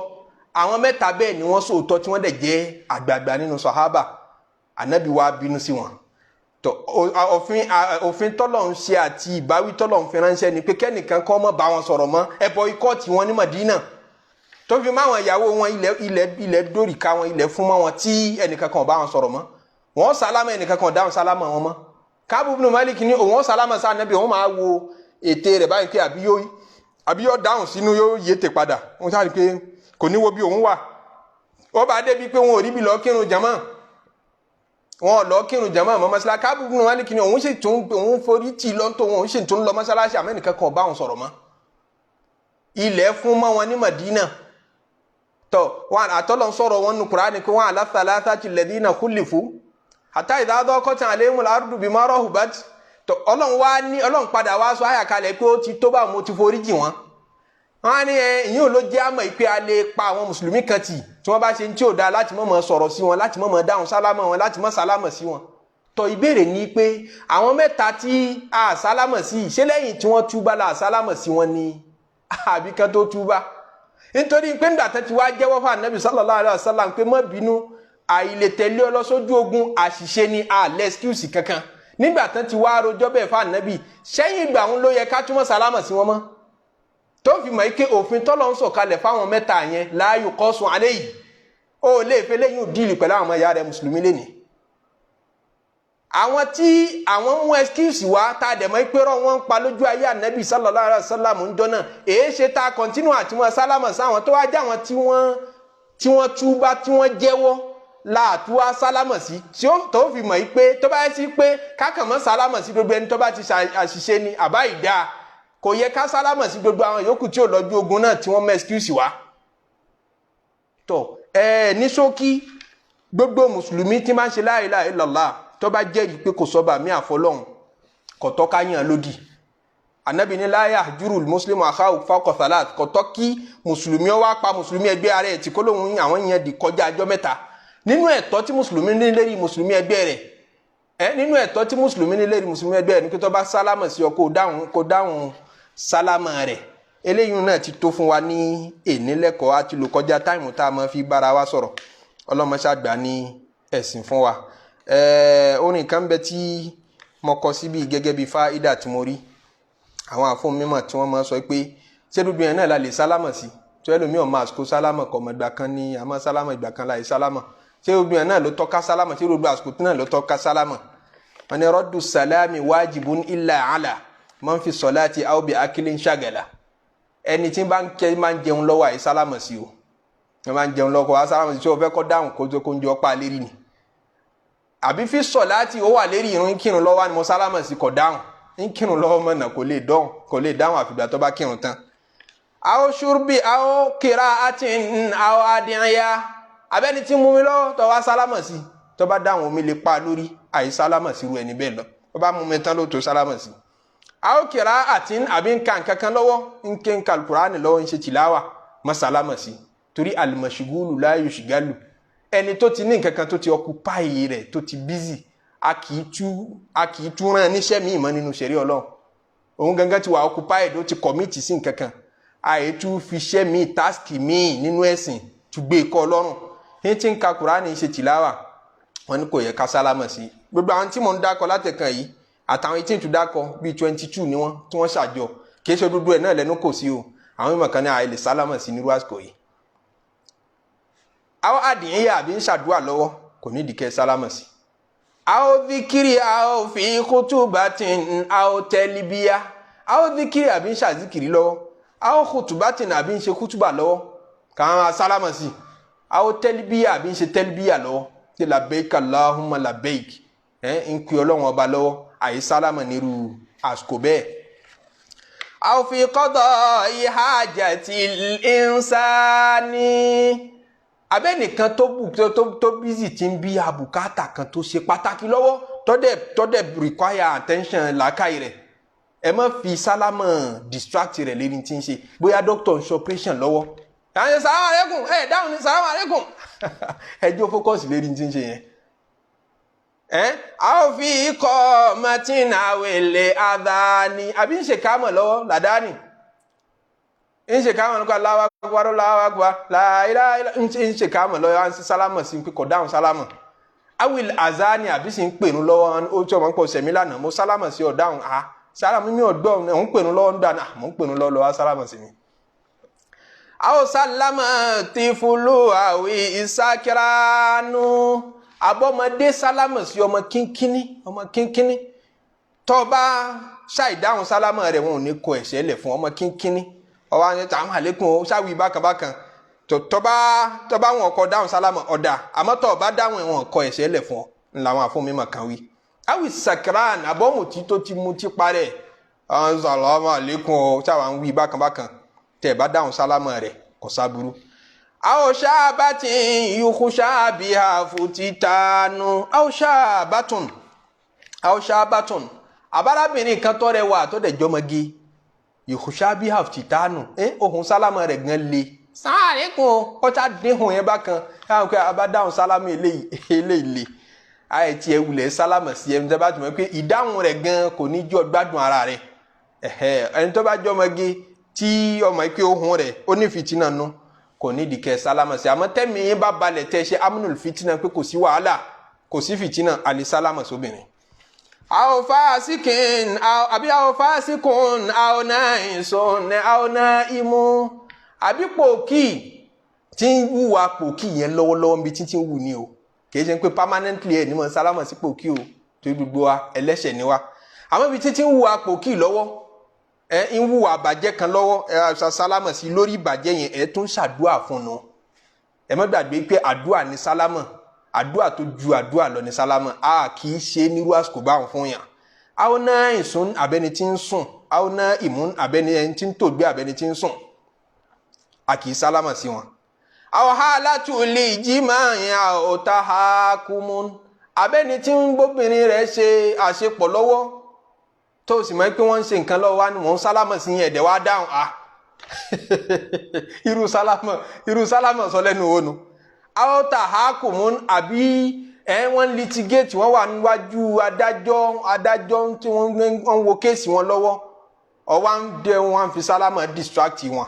àwọn mẹ́ta bẹ́ẹ̀ ni wọ́n sòótọ́ tí wọ́n dẹ̀ jẹ́ àgbààgbà nínú sàhábà ànábì wa bínú sí wọn tó òfin tọ́lọ̀ ń ṣe àti ìbáwí tọ́lọ̀ ń fi ránṣẹ́ ni pé kẹ́nìkan kọ́ mọ́ bá wọn sọ̀rọ̀ mọ́ ẹbọ ikọ́ tí wọ́n ní Mádínà tó fi máwọn ìyàwó wọn ilẹ̀ dóríka wọn ilẹ̀ fún mọ́ wọn tí ẹnìkan kan bá wọn sọ̀rọ̀ mọ́ wọn sálámà ẹnìkan kan dáhùn sálámà wọn mọ́ Káàbù ibn Malik ní òun sálámà sáà ànábì òun máa wo ète rẹ̀ báyìí pé àbí yóò dáhùn sínú yóò yéte padà wọn sáré pé kò ní wo bí òun wà ó bá débi pé wọn ò rí bí lọ kírun jàmá wọn lọ kírun jàmá mọ́ mọ́sálásí Káàbù ibn Malik ní òun sì tún òun forí tì lọ́ntò wọn òun sì tún lọ mọ́sálásí àmẹ́nìkan kan bá wọn sọ̀rọ̀ mọ́ ilẹ̀ fún mọ́ wọn ní Madina tọ́ wọn àtọ́lọ́ sọ̀rọ̀ wọn nù Kùránì pé wọn ala thalathati alladhina khulifu hatta idha daqat alayhimul ardu bima rahubat tọ́ Ọlọ́run padà wá sọ àyàkálẹ̀ pé ó ti tó bá mo ti forí jì wọ́n wọ́n ní ìyẹn ò ló jẹ́ àmọ́ ìpè a lè pa àwọn mùsùlùmí kan tì tí wọ́n bá ṣe tí ò dáa láti mọ̀mọ́ sọ̀rọ̀ sí wọn láti mọ̀mọ́ dáhùn sálámà wọn láti mọ̀ sálámà sí wọn tó ìbéèrè ní pé àwọn mẹ́ta tí a sálámọ̀ sí ṣé lẹ́yìn tí wọ́n túbá la sálámọ̀ sí wọn ni àbí kan tó túbá nítorí pé nígbà tó ti wá jẹ́wọ́ fún Ànábì sallallahu alaihi wasallam pé má bínú àìlè tẹ̀lé ọ lọ sójú ogun àṣìṣe ni àlẹ́ excuse kankan nígbà tó ti wá rojọ́ bẹ́ẹ̀ fún Ànábì sẹ́yìn ìgbà òun ló yẹ ká túmọ̀ sálámọ̀ sí wọn mọ́ tó fi mọ̀ ike òfin tọ́lọ́ ń sọ̀kalẹ̀ fáwọn mẹ́ta yẹn la yuqasu alayhi ó lè fẹ́ lẹ́yìn òdìlì pẹ̀lú àwọn ọmọ ìyá rẹ̀ mùsùlùmí lẹ́nìí àwọn tí àwọn mú excuse wá tá a dẹ̀ mọ́ pé rọ́ wọ́n ń pa lójú ayé Ànábì sallallahu alaihi wasallam ń jọ náà èé ṣe tá a continue àti wọn sálámọ̀ sáwọn tó wá jẹ́ àwọn tí wọ́n túbá tí wọ́n jẹ́wọ́ láàtú wá sálámọ̀ sí tí ó tó fi mọ̀ pé tó bá yẹ sí pé kákàn mọ́ sálámọ̀ sí gbogbo ẹni tó bá ti àṣìṣe ni àbá ìdá kò yẹ ká sálámọ̀ sí gbogbo àwọn yòókù tí ò lọ́jú ogun náà tí wọ́n mú excuse wá tó ní ṣókí gbogbo mùsùlùmí tí máa ń ṣe la ilaha illallah tó bá jẹ́rìí pé kò sọ́ba mi àfọlọ́hun kò tọ́ ká yàn lódì Ànábì ní la yahjurul muslimu akhahu fawqa thalath kò tọ́ kí mùsùlùmí ó wá pa mùsùlùmí ẹgbẹ́ ara ẹ̀ tí kó lóhun àwọn yẹn di kọjá ọjọ́ mẹ́ta nínú ẹ̀tọ́ tí mùsùlùmí ní lérí mùsùlùmí ẹgbẹ́ rẹ̀ nínú ẹ̀tọ́ tí mùsùlùmí ní lérí mùsùlùmí ẹgbẹ́ rẹ̀ ní kí tó bá sálámà sí ọ kó dáhùn sálámà rẹ̀ eléyìí náà ti tó fún wa ní ènìlẹ́kọ̀ọ́ àti lò kọjá táìmù tá a máa fi bára wa sọ̀rọ̀ ọlọ́mọṣàgbà ní ẹ̀sìn fún wa orin kan bẹ tí mo kọ síbi gẹ́gẹ́ bí fáídà tí mo rí àwọn àfún mímọ̀ tí wọ́n máa sọ pé ṣé dúdú yẹn náà la lè sálámà sí tó ẹlòmíràn máa àsìkò sálámà kọ ọmọ ìgbà kan ní àmọ́ sálámà ìgbà kan láì sálámà ṣé dúdú yẹn náà ló tọ́ka sálámà ṣé dúdú àsìkò tí náà ló tọ́ka sálámà wọn ni rọ́dù sálámì wájibun illa ala man fi salati aw bi akilin shagala ẹni tí máa ń jẹun lọ́wọ́ àì sálámà sí o wọ́n máa ń jẹun lọ́wọ́ àì sálámà sí o fẹ́ kọ́ dáhùn kó ń jẹ ọpá lérí ni àbí fi salati ó wà lérí ìrun kírun lọ́wọ́ ni mo sálámà sí kọ̀ dáhùn ń kírun lọ́wọ́ mọ̀nà kò lè dáhùn àfìgbà tó bá kírun tán. aw shurbi aw qira'atin aw adiya abẹ́ni tí mú mi lọ́wọ́ tó wá sálámà sí tó bá dáhùn omi lè pa lórí àì sálámà sí ru ẹni bẹ́ẹ̀ lọ tó bá mú mi tán ló tó sálámà sí. aw qira'atin àbí nǹkan kankan lọ́wọ́ ń ka Al-Qur'ani lọ́wọ́ ń ṣe tìláwà má sálámà sí torí al-mashghulu la yushghalu ẹni tó ti ní nǹkan kan tó ti occupy rẹ̀ tó ti busy a kì í tú rán níṣẹ́ míì mọ́ nínú ṣẹ̀rí Ọlọ́run òun gangan ti wà occupied ó ti commit sí nǹkan kan àyè tú fi ṣẹ́ míì task míì nínú ẹ̀sìn tó gbé ikọ́ Ọlọ́run ní tí ń ka Kùránì ṣe tìláwà wọn ni kò yẹ ká sálámà sí gbogbo àwọn tí mò ń dákọ látẹ̀kàn yìí àtàwọn etí ń tún dákọ bíi 22 ni wọ́n tí wọ́n ṣàjọ kì í ṣe dúdú ẹ̀ náà lẹ́nu kò sí o àwọn ìmọ̀ kan ní àyè lè sálámà sí nírú àsìkò yìí àwọn àdìyàn yà àbí ń ṣàdúrà lọ́wọ́ kò ní ìdíkẹ́ sálámà sí. àwọn zikiri àwọn fi khutubatin àwọn tẹlibiya àwọn zikiri àbí ń ṣàzikiri lọ́wọ́ àwọn khutubatin àbí ń ṣe khutuba lọ́wọ́ kàn sálámà sí. àwọn tẹlibiya àbí ń ṣe tẹlibiya lọ́wọ́ tí labbaik Allahumma labbaik ń pè Ọlọ́run ọba lọ́wọ́ àyè sálámà nírú àsìkò bẹ́ẹ̀. àwọn fi qada'i hajatil insani abẹ́nìkan tó bízì tí ń bí àbùkátà kan tó ṣe pàtàkì lọ́wọ́ tọ́dẹ̀ require attention làákàyè rẹ̀ ẹ má fi sálámà distract rẹ̀ lérí tí ń ṣe bóyá doctor ń ṣe operation lọ́wọ́ àwọn ṣe sàlámù alaykum dáhùn ní sàlámù alaykum ẹjọ́ focus lérí tí ń ṣe yẹn a ó fi ikọ̀ martin awele adani àbí ń ṣe kámọ̀ lọ́wọ́ làdáni ń ṣe kámọ̀ lọ́kọ̀ aláwọ̀ agbárò láwọ̀ agbá láìláìlá ń ṣe kámọ̀ lọ́wọ́ ń ṣe sálámọ̀ sí pé kò dáhùn sálámọ̀ awil azani àbí sì ń pèrún lọ́wọ́ ó tí ọmọ ń pọ̀ sẹ̀mí lánàá mo sálámọ̀ sí ọ̀dáhùn sálámọ̀ mi ọ̀gbọ́n ń pèrún lọ́wọ́ ń dáná mo ń pèrún lọ́wọ́ sálámọ̀ sí mi. àwọn sálámọ̀ ti fúlù àwì ìsákíránú abọ́mọdé sálámọ̀ sí ọmọ kínkínní tó bá ṣàìdáhùn sálámọ̀ rẹ̀ wọn ò ní kọ ẹ̀ṣẹ̀ lẹ̀ fún ọmọ kínkínní ọwọ́ àwọn ẹ̀ta àlékún ṣáwí bákanbákan tó bá wọn kọ dáhùn sálámọ̀ ọ̀dà àmọ́ tó bá dáhùn wọn kọ ẹ̀ṣẹ̀ lẹ̀ fún ọ làwọn àfọ̀mímọ̀ kan wí. àwì sakran abọ́mùtí tó ti mú ti parẹ́ àwọn sàlámọ̀ àlékún ọ ṣáwà ń wí bákanbákan tẹ̀ bá dáhùn sálámọ̀ rẹ̀ kò sábúrú. àwọn ṣáàbàtìn yòókù ṣáàbì àfòtítànù àwọn ṣáàbàtún àbárábìnrin kan tó rẹwà tó dẹ̀ jọmọge yòókùsábí àfìtánù ohun sálámà rẹ̀ gan le sáàrékùn ọ̀tá déhùn yẹn bákan káwọn pé abádáhùn sálámà eléyìí le àì tiẹ̀ wulẹ̀ sálámà sí ẹni tó bá tún mọ̀ pé ìdáhùn rẹ̀ gan kò ní jọ gbádùn ara rẹ̀ ẹni tó bá jọ ọmọge tí ọmọ pé ohun rẹ̀ ó ní fìtínà nù kò ní dìkẹ́ sálámà sí àmọ́ tẹ́mi yín bá balẹ̀ tẹ́ ṣe amúnul fìtínà pé kò sí wàhálà kò sí fìtínà àlè sálámà sóbìnrin. àwọn fásikìn àbí àwọn fásikùn àwọn náà ìsọ̀nà àwọn náà ìmú àbí pòkì tí ń wùwà pòkì yẹn lọ́wọ́lọ́wọ́ níbi tí ń wù ní o kìí ṣe pé permanently ẹ̀ ní mọ̀ sálámà sí pòkì o tó gbogbo wa ẹlẹ́ṣẹ̀ ni wa àmọ́ ibi tí ń wùwà pòkì lọ́wọ́ ń wùwà àbàjẹ́ kan lọ́wọ́ sálámà sí lórí ìbàjẹ́ yẹn ẹ̀ tún ṣàdúà fún un ẹ má gbàgbé pé àdúà ní sálámà àdúà tó ju àdúà lọ ní sálámà a kìí ṣe nírú àsìkò báwọn fún yàn àwọn náà ìsún abẹ́ni tí ń sùn àwọn náà ìmún abẹ́ni tí ń tògbé abẹ́ni tí ń sùn a kìí sálámà sí wọn. àwọn hálàtú lè jí máa yẹn ọ̀tá ha kú mú abẹ́ni tí ń gbóbìnrin rẹ̀ ṣe àṣepọ̀ lọ́wọ́ tó sì mọ̀ pé wọ́n ń ṣe nǹkan lọ́wọ́ wá ní wọ́n sálámà sí yẹn ẹ̀dẹ̀ wá dáhùn irú sálámà sọ lẹ́nu ònu. àwọn ọ̀tá ha kú mú àbí wọ́n litigate wọ́n wà níwájú adájọ́ tí wọ́n wo kéèsì wọn lọ́wọ́ ọwọ́ ń dẹ wọn fi sálámà distract wọn.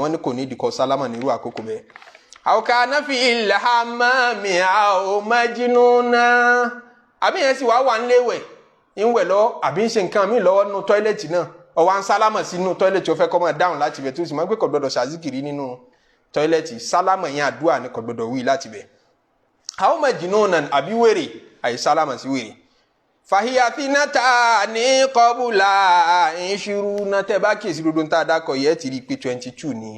wọ́n ní kò ní ìdíkọ̀ sálámà nírú àkókò bẹ́ẹ̀. àwòká náà fi ilẹ̀ ha máa mi àwọn májínú náà àbí yẹn sì wà níléèwẹ̀ ń wẹ̀ lọ àbí ń ṣe nǹkan mi lọ́wọ́ nínú tọ́ílẹ̀tì náà ọwọ́ ń sálámà sínú tọ́ílẹ̀tì ó fẹ́ kọ́ mọ́ dáhùn láti bẹ̀ tó sì mọ́ pé kò gbọdọ̀ ṣàzíkìrì nínú tọ́ílẹ̀tì sálámà yẹn àdúrà ni kò gbọdọ̀ wí láti bẹ̀. àwọn májínú náà àbí wèrè àyè sálámà sí wèrè. fàhíyàfínàtà ní kọ́bùlà ìṣirú náà tẹ́ bá kíyèsí gbogbo ń tá a dákọ̀ yẹ́ ti rí i pé 22 ní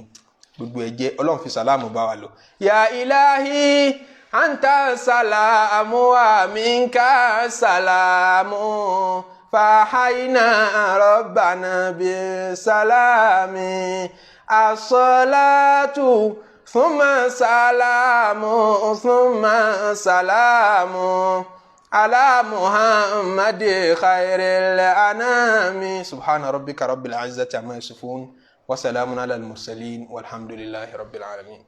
gbogbo ẹ̀jẹ̀ ọlọ́run fi sàlámù bá wa lọ. ya ilahi anta sàlámù wa minka sàlámù fàháyínà rabbana bí sàlámì as-salatu thumma sàlámù thumma sàlámù. على محمد خير الأنام سبحان ربك رب العزة عما يصفون وسلام على المرسلين والحمد لله رب العالمين.